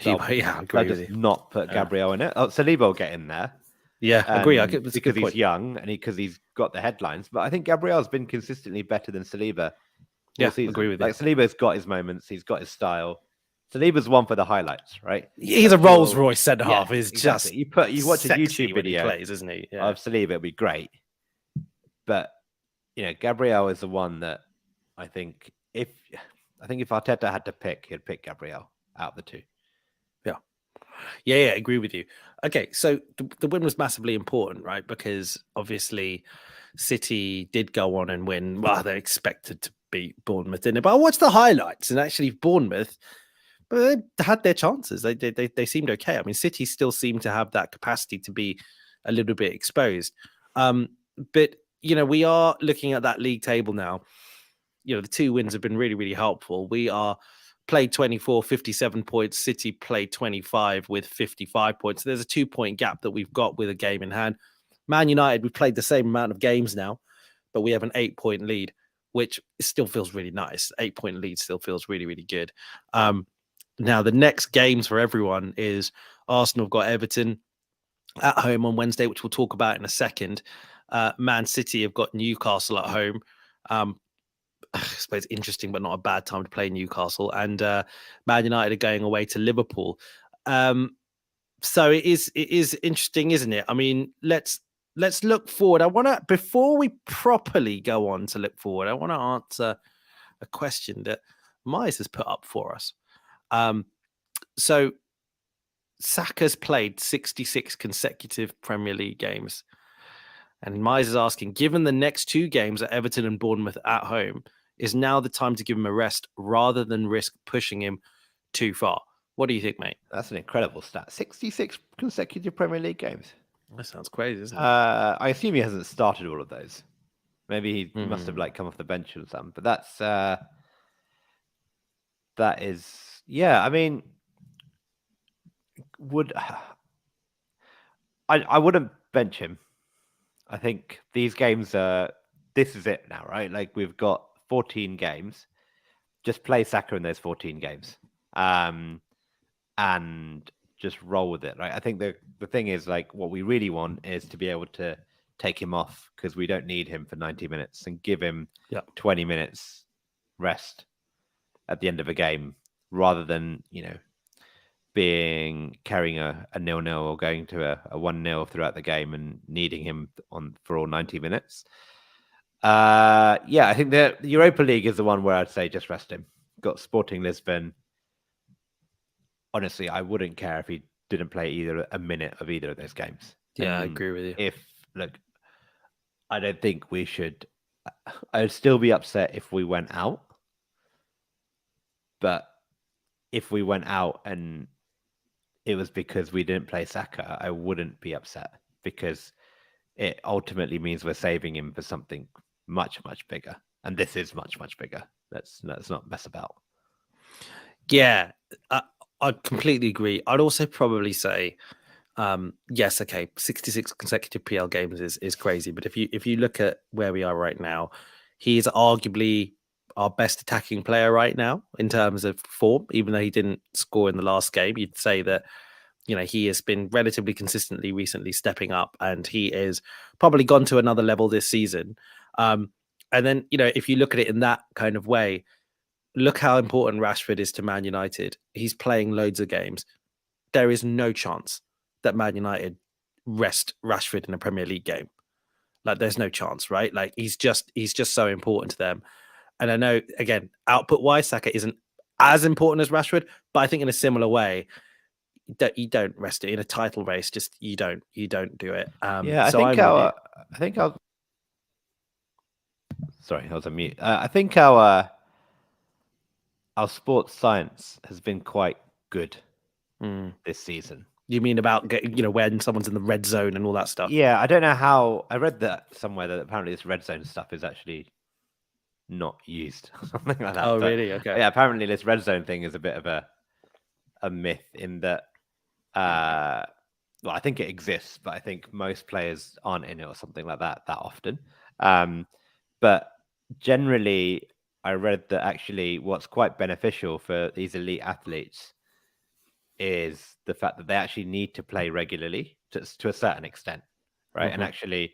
they'll just not put Gabriel in it. Saliba will get in there. Yeah, agree. Because he's young and because he's got the headlines. But I think Gabriel's been consistently better than Saliba. Yeah, agree with you. Like Saliba's got his moments. He's got his style. Saliba's one for the highlights, right? He's a Rolls Royce centre half. He's exactly. just you watch a YouTube video plays, isn't he? Yeah. Of Saliba, it'd be great. But Gabriel is the one that I think if Arteta had to pick, he'd pick Gabriel out of the two. Yeah, agree with you. Okay, so the win was massively important, right? Because obviously City did go on and win. Well, they expected to beat Bournemouth, didn't they? But I watched the highlights, and actually Bournemouth, they had their chances. They seemed okay. I mean, City still seem to have that capacity to be a little bit exposed. But we are looking at that league table now. The 2 wins have been really, really helpful. We are played 24, 57 points. City played 25 with 55 points. So there's a 2-point gap that we've got with a game in hand. Man United, we've played the same amount of games now, but we have an 8-point lead, which still feels really nice. 8-point lead still feels really, really good. Now, the next games for everyone is Arsenal have got Everton at home on Wednesday, which we'll talk about in a second. Man City have got Newcastle at home. I suppose interesting, but not a bad time to play Newcastle. And Man United are going away to Liverpool. So it is interesting, isn't it? I mean, let's look forward. Before we properly go on to look forward, I want to answer a question that Mize has put up for us. So Saka's played 66 consecutive Premier League games. And Mize is asking, given the next 2 games at Everton and Bournemouth at home, is now the time to give him a rest rather than risk pushing him too far? What do you think, mate? That's an incredible stat. 66 consecutive Premier League games. That sounds crazy, isn't it? I assume he hasn't started all of those. Maybe he must have like come off the bench or something. But that is, yeah. I mean, I wouldn't bench him. I think these games this is it now, right? Like we've got 14 games. Just play Saka in those 14 games. And just roll with it, right? I think the thing is, like, what we really want is to be able to take him off because we don't need him for 90 minutes and give him 20 minutes rest at the end of a game rather than, carrying a 0-0 or going to a 1-0 throughout the game and needing him for all 90 minutes. I think the Europa League is the one where I'd say just rest him. Got Sporting Lisbon. Honestly, I wouldn't care if he didn't play either a minute of either of those games. Yeah, I agree with you. I don't think we should. I'd still be upset if we went out. But if we went out and it was because we didn't play Saka, I wouldn't be upset because it ultimately means we're saving him for something much, much bigger. And this is much, much bigger. Let's not mess about. Yeah, I completely agree. I'd also probably say, yes, okay, 66 consecutive PL games is crazy. But if you look at where we are right now, he is arguably our best attacking player right now in terms of form. Even though he didn't score in the last game, you'd say that he has been relatively consistently recently stepping up, and he is probably gone to another level this season. And then if you look at it in that kind of way. Look how important Rashford is to Man United. He's playing loads of games. There is no chance that Man United rest Rashford in a Premier League game. Like, there's no chance, right? Like, he's just so important to them. And I know, again, output-wise, Saka isn't as important as Rashford, but I think in a similar way, you don't rest it in a title race. Just you don't do it. Sorry, I was on mute. I think our sports science has been quite good this season. You mean about when someone's in the red zone and all that stuff? Yeah, I don't know how. I read that somewhere that apparently this red zone stuff is actually not used, something like that. Oh, really? Okay. Yeah, apparently this red zone thing is a bit of a myth in that. Well, I think it exists, but I think most players aren't in it or something like that often. But generally, I read that actually what's quite beneficial for these elite athletes is the fact that they actually need to play regularly to a certain extent, right? Mm-hmm. And actually,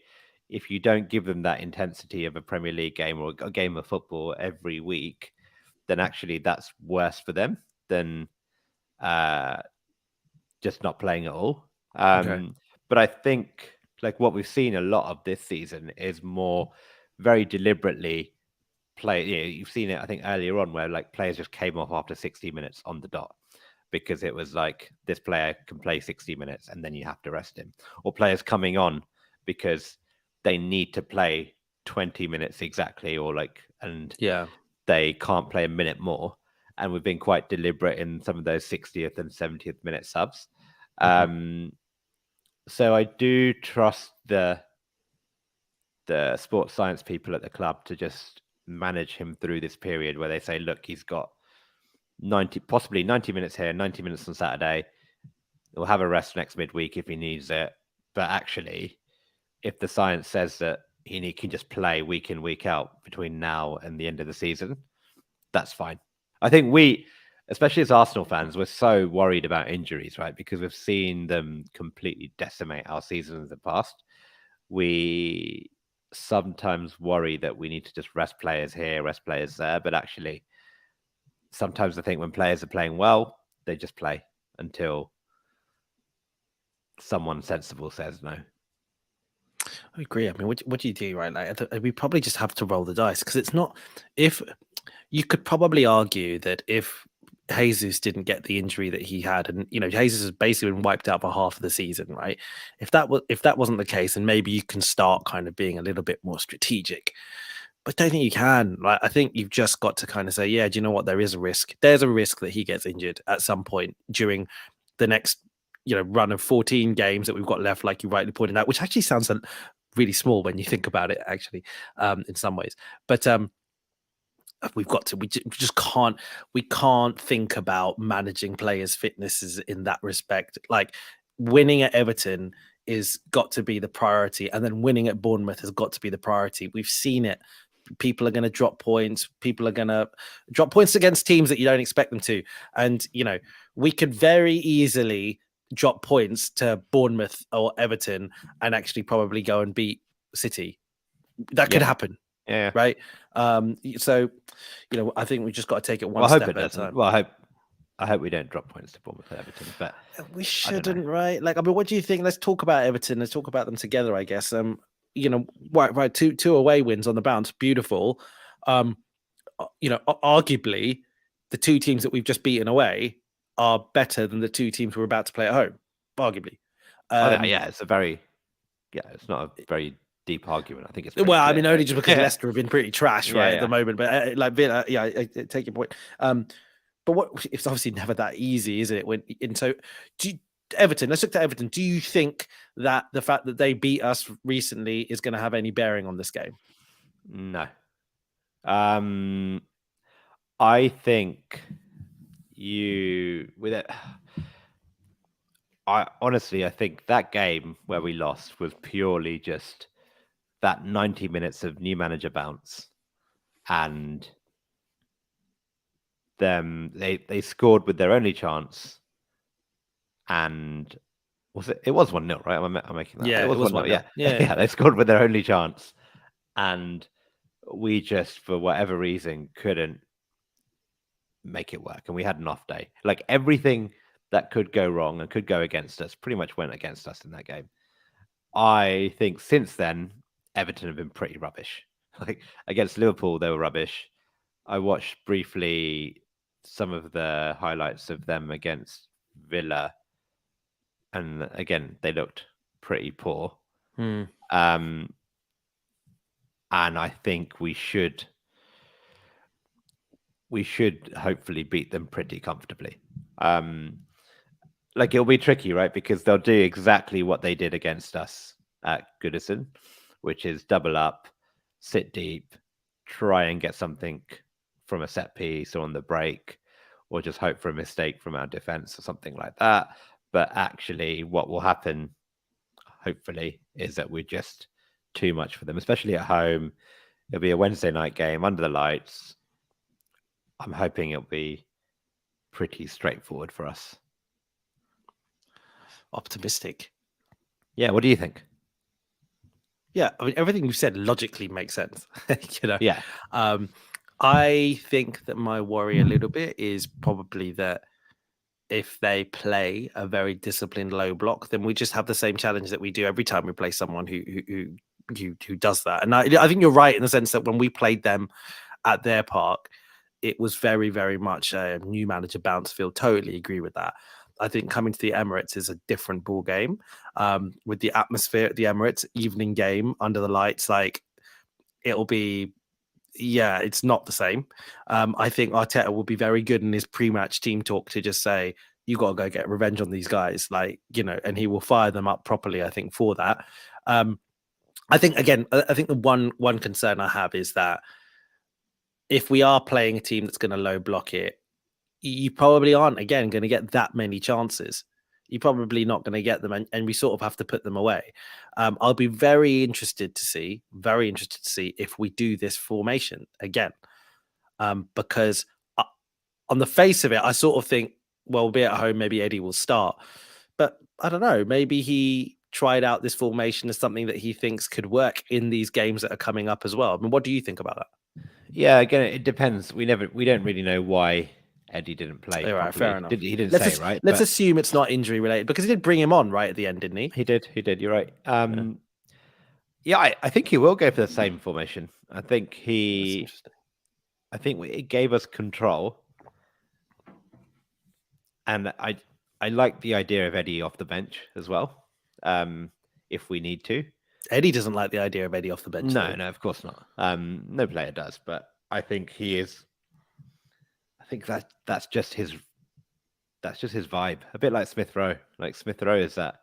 if you don't give them that intensity of a Premier League game or a game of football every week, then actually that's worse for them than just not playing at all. But I think like what we've seen a lot of this season is more very deliberately play. You've seen it, I think, earlier on where like players just came off after 60 minutes on the dot because it was like this player can play 60 minutes and then you have to rest him, or players coming on because they need to play 20 minutes exactly, or they can't play a minute more. And we've been quite deliberate in some of those 60th and 70th minute subs. Mm-hmm. So I do trust the sports science people at the club to just manage him through this period where they say, look, he's got possibly 90 minutes here, 90 minutes on Saturday. He'll have a rest next midweek if he needs it. But actually, if the science says that he can just play week in, week out between now and the end of the season, that's fine. I think we, especially as Arsenal fans, we're so worried about injuries, right? Because we've seen them completely decimate our season in the past. We sometimes worry that we need to just rest players here, rest players there. But actually, sometimes I think when players are playing well, they just play until someone sensible says no. I agree. I mean, what do you do, right? Like, we probably just have to roll the dice because it's not. If you could probably argue that if Jesus didn't get the injury that he had, and Jesus has basically been wiped out for half of the season, right? If that wasn't the case, then maybe you can start kind of being a little bit more strategic. But I don't think you can. Like, I think you've just got to kind of say, yeah, do you know what? There is a risk. There's a risk that he gets injured at some point during the next, run of 14 games that we've got left, like you rightly pointed out, which actually sounds really small when you think about it, actually, in some ways. But we just can't think about managing players' fitnesses in that respect. Like, winning at Everton is got to be the priority, and then winning at Bournemouth has got to be the priority. We've seen it. People are going to drop points. People are going to drop points against teams that you don't expect them to. And, we could very easily drop points to Bournemouth or Everton and actually probably go and beat City. That could happen. Yeah. Right. So, I think we just got to take it one step at a time. Well, I hope we don't drop points to Bournemouth and Everton, but we shouldn't, right? Like, I mean, what do you think? Let's talk about Everton. Let's talk about them together, I guess. Right. Two away wins on the bounce. Beautiful. Arguably, the two teams that we've just beaten away are better than the two teams we're about to play at home. Arguably. It's it's not a very deep argument. I think it's well, I mean, only just because Leicester have been pretty trash at the moment. But like Villa, I take your point. But it's obviously never that easy, is it? Everton, let's look at Everton. Do you think that the fact that they beat us recently is going to have any bearing on this game? No. I think I think that game where we lost was purely just that 90 minutes of new manager bounce, and them they scored with their only chance, and it was 1-0, right? I'm making that. Yeah, it was 1-0. Yeah, they scored with their only chance, and we just, for whatever reason, couldn't make it work, and we had an off day. Like, everything that could go wrong and could go against us pretty much went against us in that game. I think since then, Everton have been pretty rubbish. Like, against Liverpool, they were rubbish. I watched briefly some of the highlights of them against Villa, and again, they looked pretty poor. And I think we should hopefully beat them pretty comfortably. Like, it'll be tricky, right? Because they'll do exactly what they did against us at Goodison, which is double up, sit deep, try and get something from a set piece or on the break, or just hope for a mistake from our defense or something like that. But actually, what will happen, hopefully, is that we're just too much for them, especially at home. It'll be a Wednesday night game under the lights. I'm hoping it'll be pretty straightforward for us. Optimistic. Yeah, what do you think? Yeah, I mean, everything you've said logically makes sense. Yeah. I think that my worry a little bit is probably that if they play a very disciplined low block, then we just have the same challenge that we do every time we play someone who does that. And I think you're right in the sense that when we played them at their park, it was very, very much a new manager bounce field. Totally agree with that. I think coming to the Emirates is a different ball game, with the atmosphere at the Emirates, evening game under the lights. Like, it'll be, it's not the same. I think Arteta will be very good in his pre-match team talk to just say, you got to go get revenge on these guys, and he will fire them up properly, I think, for that. I think the one concern I have is that if we are playing a team that's going to low block it, you probably aren't, again, going to get that many chances. You're probably not going to get them, and we sort of have to put them away. I'll be very interested to see if we do this formation again, because on the face of it, I sort of think, well, we'll be at home, maybe Eddie will start. But I don't know, maybe he tried out this formation as something that he thinks could work in these games that are coming up as well. I mean, what do you think about that? Yeah, again, it depends. We don't really know why Eddie didn't play. Right, fair enough. He didn't say, right? Let's assume it's not injury related, because he did bring him on right at the end, didn't he? He did. You're right. I think he will go for the same formation. I think it gave us control, and I like the idea of Eddie off the bench as well, if we need to. Eddie doesn't like the idea of Eddie off the bench. No, though. no, of course not. No player does, but I think he is. I think that's just his vibe. A bit like Smith Rowe. Like Smith Rowe is that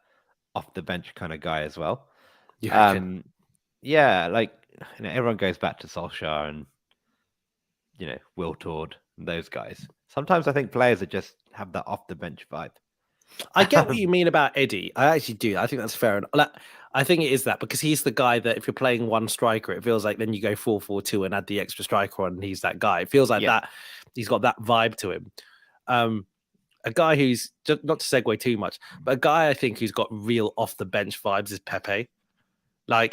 off the bench kind of guy as well. You reckon? Yeah, like everyone goes back to Solskjaer and Wiltord and those guys. Sometimes I think players that just have that off the bench vibe. I get what you mean about Eddie. I actually do. I think that's fair enough. Like, I think it is that because he's the guy that if you're playing one striker, it feels like then you go 4-4-2 and add the extra striker on, and he's that guy. It feels like that. He's got that vibe to him. A guy who's just not to segue too much, but a guy I think who's got real off the bench vibes is Pepe. Like,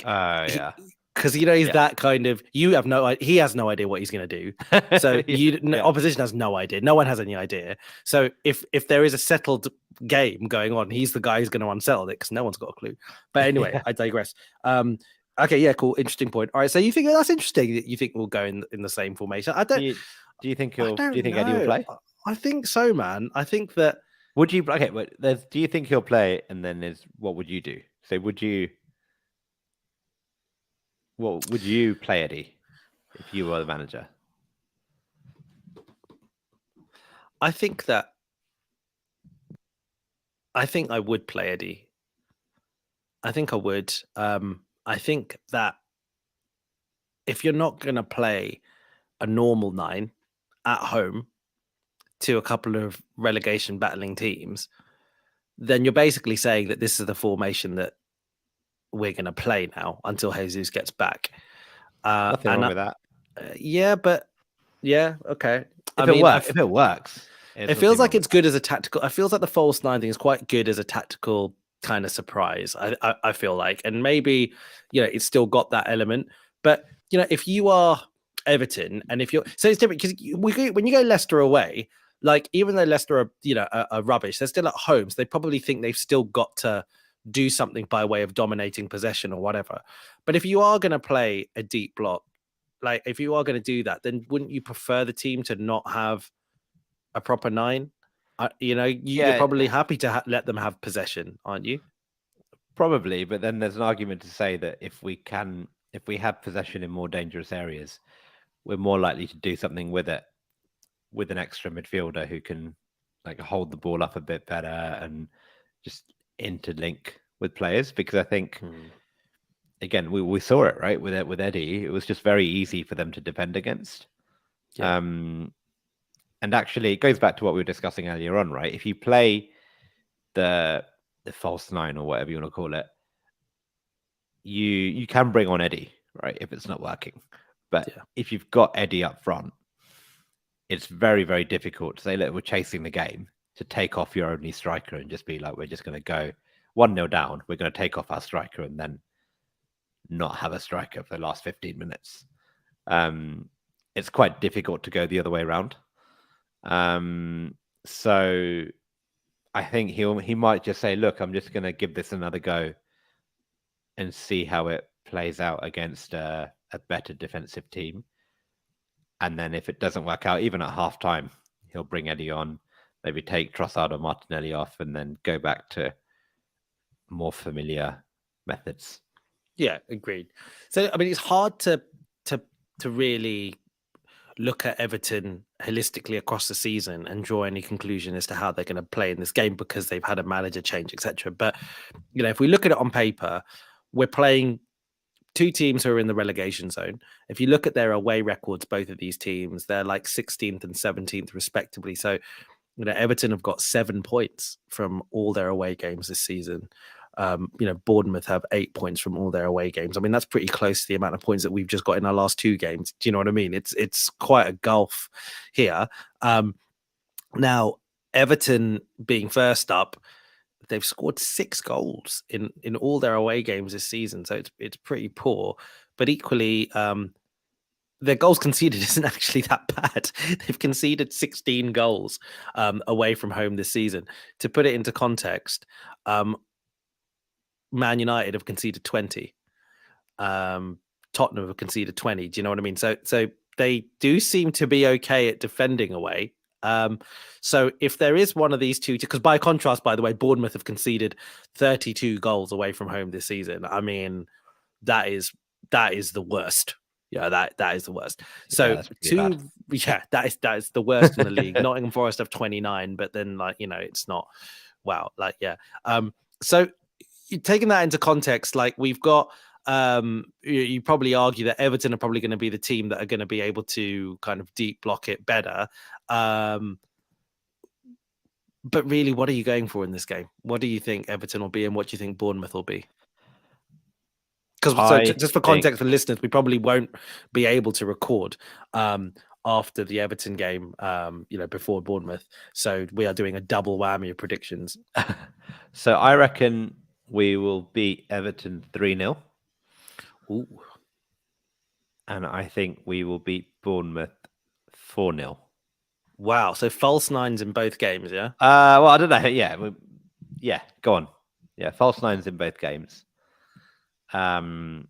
because he's that kind of. He has no idea what he's going to do. So opposition has no idea. No one has any idea. So if there is a settled game going on, he's the guy who's going to unsettle it because no one's got a clue. But anyway, I digress. Okay, yeah, cool, interesting point. All right, so you think that's interesting that you think we'll go in the same formation? I don't. Do you think Eddie will play? I think so, man. I think that. Would you? Okay, but do you think he'll play? And then what would you do? So would you? What would you play Eddie if you were the manager? I think I would play Eddie. I think I would. I think that if you're not going to play a normal 9 at home to a couple of relegation battling teams, then you're basically saying that this is the formation that we're going to play now until Jesus gets back. Nothing wrong with that. Yeah, but yeah, okay. If it works. It feels like it's good as a tactical. It feels like the false 9 thing is quite good as a tactical kind of surprise. I feel like, and maybe it's still got that element. But if you are Everton, and if you're it's different because when you go Leicester away, like even though Leicester are rubbish, they're still at home, so they probably think they've still got to do something by way of dominating possession or whatever. But if you are going to play a deep block, like if you are going to do that, then wouldn't you prefer the team to not have a proper 9? You're probably happy to let them have possession, aren't you? Probably, but then there's an argument to say that if we have possession in more dangerous areas, we're more likely to do something with it, with an extra midfielder who can like hold the ball up a bit better and just interlink with players. Because I think, again, we saw it right with Eddie. It was just very easy for them to defend against. Yeah. And actually, it goes back to what we were discussing earlier on, right? If you play the false 9 or whatever you want to call it, you can bring on Eddie, right? If it's not working. But if you've got Eddie up front, it's very, very difficult to say, look, we're chasing the game, to take off your only striker and just be like, we're just going to go 1-0 down. We're going to take off our striker and then not have a striker for the last 15 minutes. It's quite difficult to go the other way around. So I think he might just say, look, I'm just going to give this another go and see how it plays out against a better defensive team. And then if it doesn't work out, even at halftime, he'll bring Eddie on, maybe take Trossard or Martinelli off, and then go back to more familiar methods. Yeah, agreed. So, I mean, it's hard to really look at Everton holistically across the season and draw any conclusion as to how they're going to play in this game because they've had a manager change, etc. But, if we look at it on paper, we're playing 2 teams who are in the relegation zone. If you look at their away records, both of these teams, they're like 16th and 17th respectively. So, Everton have got 7 points from all their away games this season. Bournemouth have 8 points from all their away games. I mean, that's pretty close to the amount of points that we've just got in our last 2 games. Do you know what I mean? It's quite a gulf here. Now, Everton being first up, they've scored 6 goals in all their away games this season. So it's pretty poor. But equally, their goals conceded isn't actually that bad. They've conceded 16 goals away from home this season. To put it into context, Man United have conceded 20. Tottenham have conceded 20. Do you know what I mean? So they do seem to be okay at defending away. So if there is one of these two, because by contrast, by the way, Bournemouth have conceded 32 goals away from home this season. I mean, that is the worst. Yeah, that is the worst. So that is the worst in the league. Nottingham Forest have 29, but then it's not. Wow, so taking that into context, we've got you probably argue that Everton are probably going to be the team that are going to be able to kind of deep block it better. But really, what are you going for in this game? What do you think Everton will be, and what do you think Bournemouth will be? Because just for context for listeners, we probably won't be able to record after the Everton game, before Bournemouth. So we are doing a double whammy of predictions. So I reckon we will beat Everton 3-0. Ooh. And I think we will beat Bournemouth 4-0. Wow. So false nines in both games, yeah? Well, I don't know. Yeah, go on. Yeah, false nines in both games. And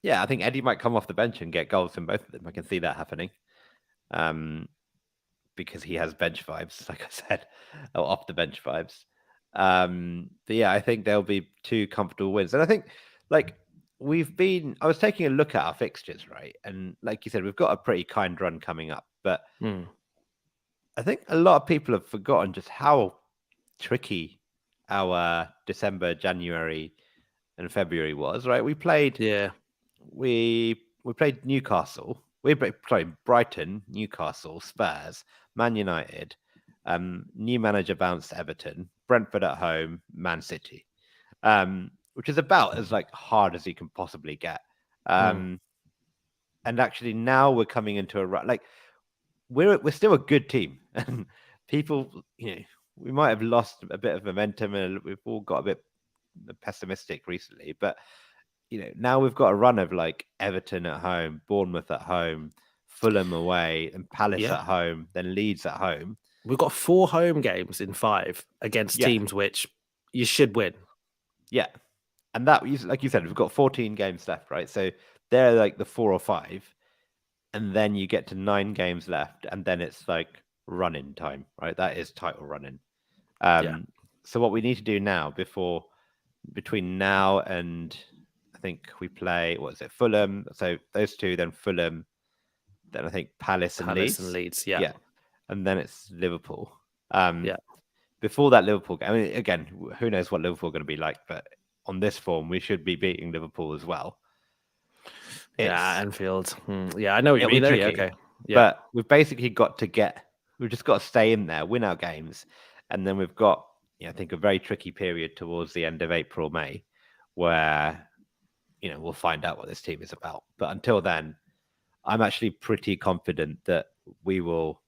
yeah, I think Eddie might come off the bench and get goals in both of them. I can see that happening. Because he has bench vibes, like I said, or off the bench vibes. But yeah, I think there'll be 2 comfortable wins. And I think I was taking a look at our fixtures, right? And like you said, we've got a pretty kind run coming up, but I think a lot of people have forgotten just how tricky our December, January and February was, right? We played Newcastle. We played Brighton, Newcastle, Spurs, Man United, new manager bounced Everton, Brentford at home, Man City, which is about as hard as you can possibly get. And actually now we're coming into a run. We're still a good team, and people, we might have lost a bit of momentum, and we've all got a bit pessimistic recently. But now we've got a run of Everton at home, Bournemouth at home, Fulham away, and Palace at home, then Leeds at home. We've got 4 home games in 5 against teams which you should win. Yeah. And that, like you said, we've got 14 games left, right? So they're the 4 or 5. And then you get to 9 games left, and then it's running time, right? That is title running. So what we need to do now, between now and I think we play, Fulham. So those 2, then Fulham, then I think Palace and Leeds. Yeah. And then it's Liverpool. Before that Liverpool game, I mean, again, who knows what Liverpool are going to be like, but on this form, we should be beating Liverpool as well. Anfield. Yeah, I know what you mean. Okay. Yeah. But we've basically we've just got to stay in there, win our games. And then we've got, I think, a very tricky period towards the end of April, May, where, we'll find out what this team is about. But until then, I'm actually pretty confident that we will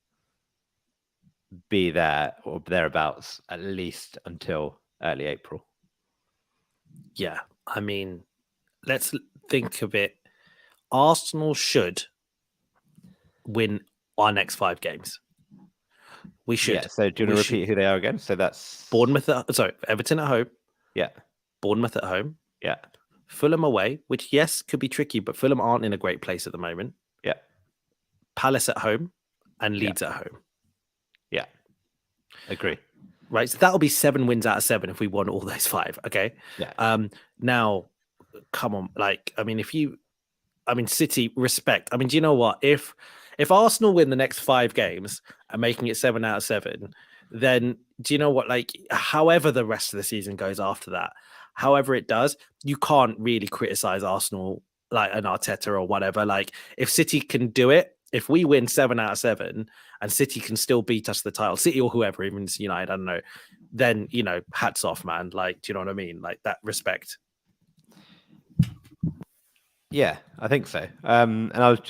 be there or thereabouts at least until early April. Yeah. I mean, let's think of it. Arsenal should win our next 5 games. We should. Yeah, so do you want to repeat who they are again? So that's Everton at home. Yeah. Bournemouth at home. Yeah. Fulham away, which, yes, could be tricky, but Fulham aren't in a great place at the moment. Yeah. Palace at home and Leeds at home. Yeah. Agree. Right. So that'll be 7 wins out of 7 if we won all those 5. Okay. Yeah. Now, come on. City, respect. Do you know what? If Arsenal win the next 5 games and making it 7 out of 7, then do you know what? However the rest of the season goes after that, however it does, you can't really criticize Arsenal an Arteta or whatever. If City can do it, if we win 7 out of 7 and City can still beat us the title, City or whoever, even United, I don't know, then, hats off, man. Do you know what I mean? That respect. Yeah, I think so. And I was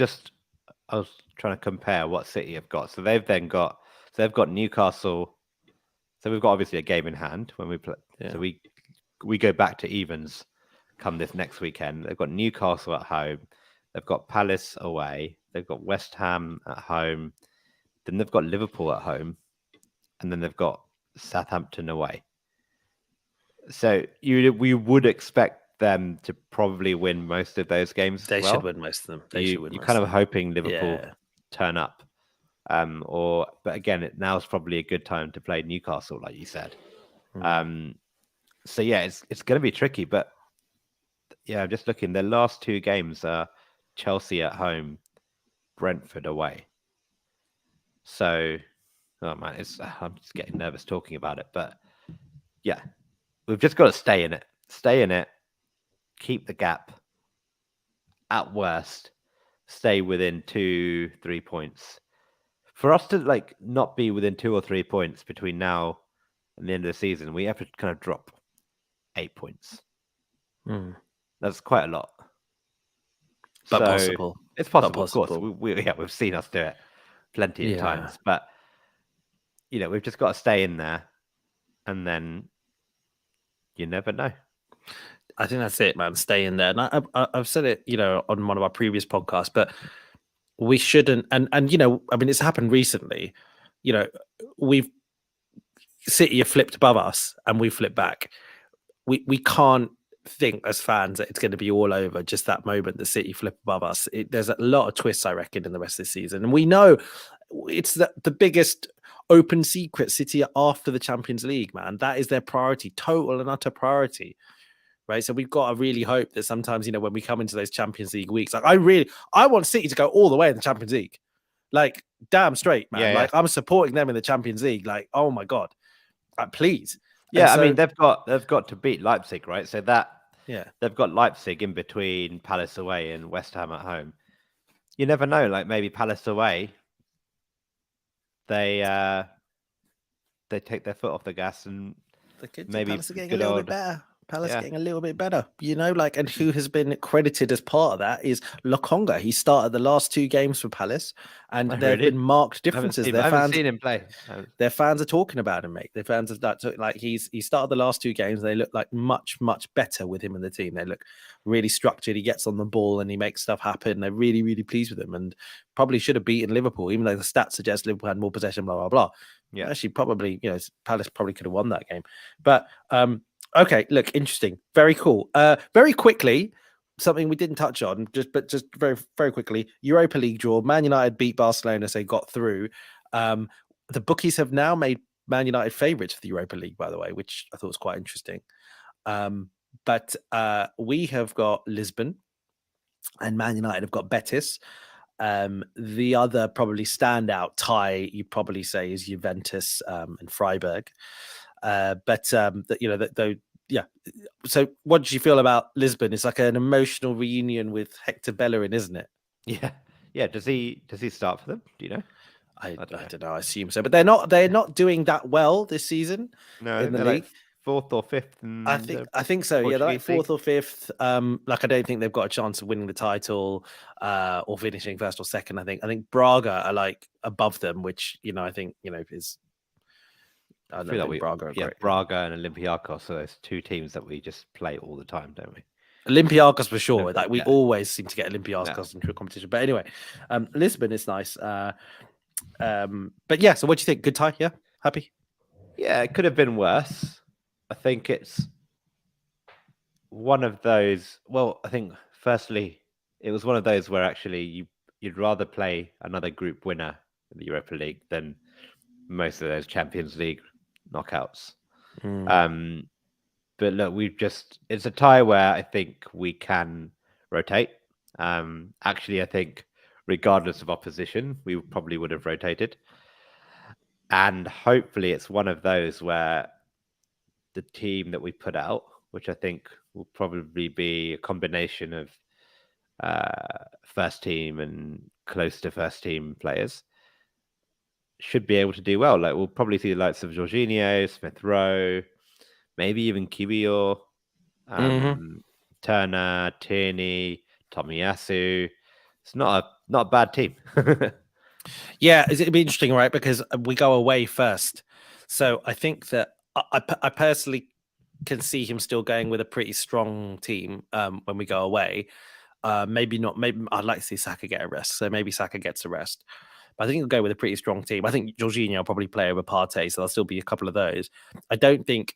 trying to compare what City have got. So they've got Newcastle. So we've got obviously a game in hand when we play. Yeah. So we go back to evens come this next weekend. They've got Newcastle at home. They've got Palace away. They've got West Ham at home. Then they've got Liverpool at home. And then they've got Southampton away. So we would expect them to probably win most of those games. They should win most of them. You're kind of hoping Liverpool turn up. But again, now's probably a good time to play Newcastle, like you said. So yeah, it's going to be tricky, but Yeah, I'm just looking. Their last 2 games are Chelsea at home, Brentford away. So, oh man, I'm just getting nervous talking about it. But yeah, we've just got to stay in it. Stay in it. Keep the gap. At worst, stay within 2-3 points. For us to like not be within 2 or 3 points between now and the end of the season, we have to kind of drop 8 points. That's quite a lot. But So possible. it's possible, But of course. We've seen us do it plenty of times, but we've just got to stay in there, and then you never know. I think that's it, man. Stay in there. And I've said it, on one of our previous podcasts, but we shouldn't. And I mean, it's happened recently. City have flipped above us, and we flipped back. We can't think as fans that it's going to be all over just that moment the City flip above us. There's a lot of twists, I reckon, in the rest of the season, and we know it's the biggest open secret. City are after the Champions League, man. That is their priority, total and utter priority. Right, so we've got to really hope that sometimes, when we come into those Champions League weeks, like I want City to go all the way in the Champions League, like damn straight, man. Yeah. Like I'm supporting them in the Champions League, like oh my god, please. Yeah, I mean they've got to beat Leipzig, right? So they've got Leipzig in between Palace away and West Ham at home. You never know, like maybe Palace away, they take their foot off the gas and maybe Palace are getting a little bit better. Palace getting a little bit better, and who has been credited as part of that is Lokonga. He started the last 2 games for Palace, and there have been marked differences. I haven't seen him play. Their fans are talking about him, mate. Their fans have that. Like he started the last 2 games. They look like much better with him in the team. They look really structured. He gets on the ball and he makes stuff happen. They're really pleased with him, and probably should have beaten Liverpool, even though the stats suggest Liverpool had more possession. Blah blah blah. Yeah, actually, probably Palace probably could have won that game, but okay, look, interesting. Very cool. Very quickly, something we didn't touch on, just very, very quickly. Europa League draw. Man United beat Barcelona, so they got through. The bookies have now made Man United favourites for the Europa League, by the way, which I thought was quite interesting. But we have got Lisbon, and Man United have got Betis. The other probably standout tie, you probably say, is Juventus and Freiburg. Yeah. So, what did you feel about Lisbon? It's like an emotional reunion with Hector Bellerin, isn't it? Yeah. Does he start for them? Do you know? I don't know. I assume so, but they're not doing that well this season. No, in the league, like 4th or 5th. I think so. Yeah, they're like 4th or 5th. Like I don't think they've got a chance of winning the title or finishing 1st or 2nd. I think Braga are like above them, which I think is. I feel like Braga and Olympiacos. So there's 2 teams that we just play all the time, don't we? Olympiacos for sure. Like we always seem to get Olympiacos into a competition. But anyway, Lisbon is nice. But yeah. So what do you think? Good tie? Yeah, happy? Yeah, it could have been worse. I think it's one of those. Well, I think firstly, it was one of those where actually you'd rather play another group winner in the Europa League than most of those Champions League knockouts. But look, it's a tie where I think we can rotate. Actually, I think regardless of opposition, we probably would have rotated. And hopefully it's one of those where the team that we put out, which I think will probably be a combination of first team and close to first team players, should be able to do well. Like we'll probably see the likes of Jorginho, Smith Rowe, maybe even Gabriel, Turner, Tierney, Tomiyasu. It's not a bad team. Yeah, it'd be interesting, right? Because we go away first, so I think that I personally can see him still going with a pretty strong team when we go away. Maybe not. Maybe I'd like to see Saka get a rest, so maybe Saka gets a rest. But I think he'll go with a pretty strong team. I think Jorginho will probably play over Partey, so there'll still be a couple of those. I don't think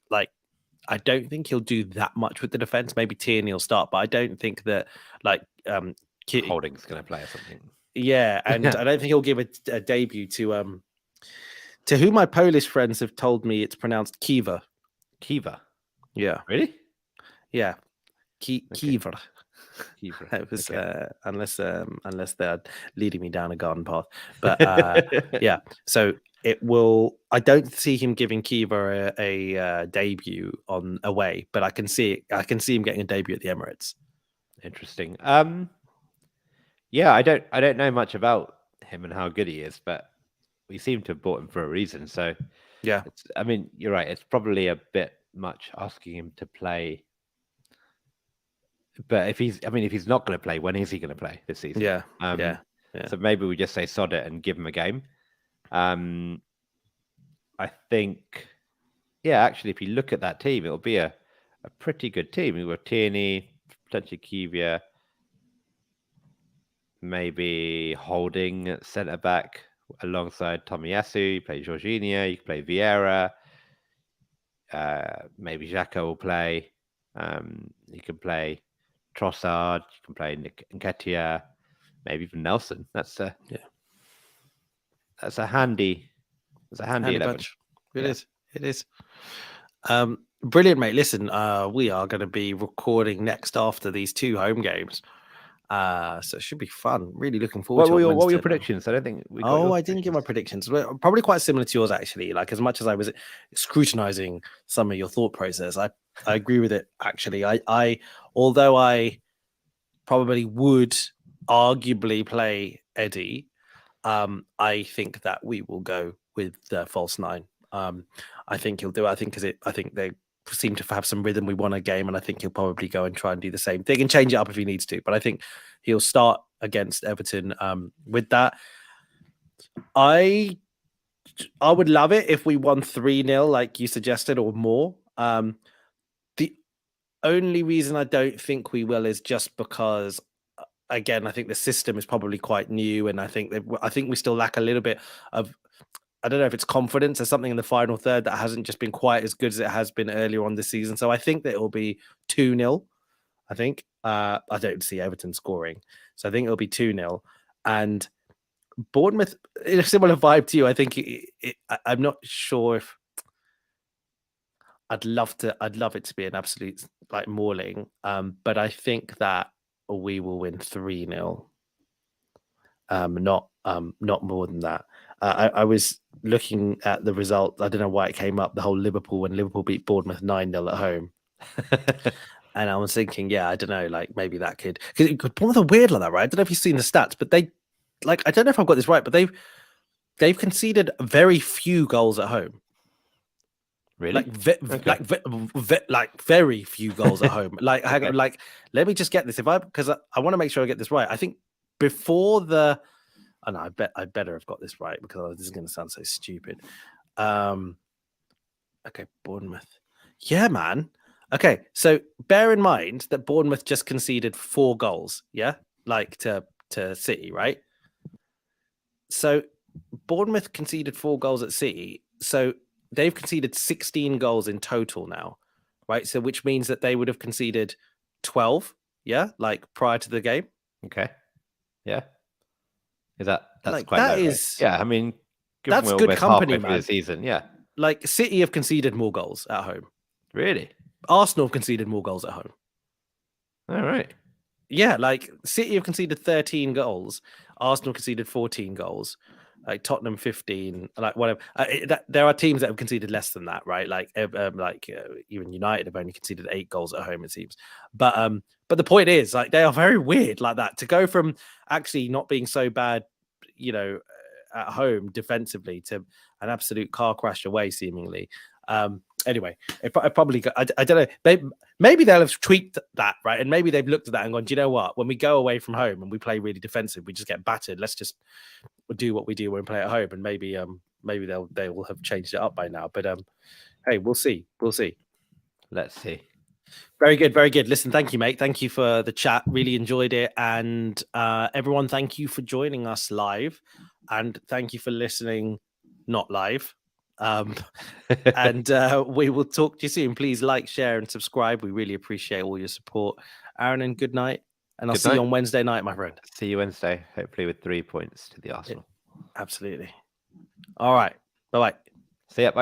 he'll do that much with the defense. Maybe Tierney will start, but I don't think that Holding's going to play or something. Yeah, and I don't think he'll give a debut to who my Polish friends have told me it's pronounced Kiva. Kiva? Yeah. Really? Yeah. Kiever. Kiever. It was Okay. unless they're leading me down a garden path. But yeah, so it will. I don't see him giving Kiever a debut on away, but I can see him getting a debut at the Emirates. Interesting. Yeah, I don't know much about him and how good he is, but we seem to have bought him for a reason. So Yeah, I mean, you're right. It's probably a bit much asking him to play. But if he's not going to play, when is he going to play this season? yeah. So maybe we just say sod it and give him a game. I think, yeah, actually, if you look at that team, it'll be a pretty good team. We've got Tierney, potentially Kivia, maybe Holding at centre back alongside Tomiyasu. You play Jorginho, you can play Vieira. Maybe Xhaka will play. You can play Trossard. You can play Nketiah. Maybe even Nelson. That's a handy 11. Bunch. It is. Brilliant, mate. Listen, we are going to be recording next after these 2 home games. So it should be fun. Really looking forward to it. What were your predictions? I don't think we got I didn't give my predictions. Probably quite similar to yours, actually. Like, as much as I was scrutinizing some of your thought process, I agree with it, actually. Although I probably would arguably play Eddie, I think that we will go with the false 9. I think he'll do it. I think they seem to have some rhythm. We won a game, and I think he'll probably go and try and do the same thing and change it up if he needs to. But I think he'll start against Everton with that. I would love it if we won 3-0, like you suggested, or more. The only reason I don't think we will is just because, again, I think the system is probably quite new, and I think we still lack a little bit of, I don't know if it's confidence or something in the final third that hasn't just been quite as good as it has been earlier on this season. So I think that it will be 2-0. I think I don't see Everton scoring, so I think it'll be 2-0. And Bournemouth, in a similar vibe to you, I think I'm not sure if I'd love it to be an absolute like mauling, but I think that we will win 3-0. Not more than that. I was looking at the result. I don't know why it came up. The whole when Liverpool beat Bournemouth 9-0 at home, and I was thinking, yeah, I don't know, like maybe that could, because Bournemouth are weird like that, right? I don't know if you've seen the stats, but I don't know if I've got this right, but they've conceded very few goals at home. Really? Like very few goals at home. Okay. Like, let me just get this because I want to make sure I get this right. I think before the. Oh, no, I better have got this right because this is going to sound so stupid. Okay, Bournemouth. Yeah, man. Okay, so bear in mind that Bournemouth just conceded 4 goals. Yeah, like to City, right? So Bournemouth conceded 4 goals at City. So they've conceded 16 goals in total now, right? So which means that they would have conceded 12. Yeah, like prior to the game. Okay. Yeah. That's like, quite that low, is right? Yeah, I mean, that's good company, man. The season, yeah. Like City have conceded more goals at home. Really? Arsenal have conceded more goals at home. All right. Yeah, like City have conceded 13 goals. Arsenal conceded 14 goals. Like Tottenham 15. Like whatever. There are teams that have conceded less than that, right? Like even United have only conceded 8 goals at home, it seems. But the point is, like, they are very weird like that to go from actually not being so bad, at home defensively to an absolute car crash away, seemingly. Anyway, I probably I don't know. Maybe they'll have tweaked that, right? And maybe they've looked at that and gone, do you know what? When we go away from home and we play really defensive, we just get battered. Let's just do what we do when we play at home, and maybe they will have changed it up by now. But hey, we'll see. Let's see. Very good, very good. Listen, thank you, mate. Thank you for the chat. Really enjoyed it. And everyone, thank you for joining us live. And thank you for listening not live. And we will talk to you soon. Please like, share, and subscribe. We really appreciate all your support. Aaron, and good night. And I'll see you on Wednesday night, my friend. See you Wednesday, hopefully with 3 points to the Arsenal. Absolutely. All right. Bye-bye. See ya. Bye.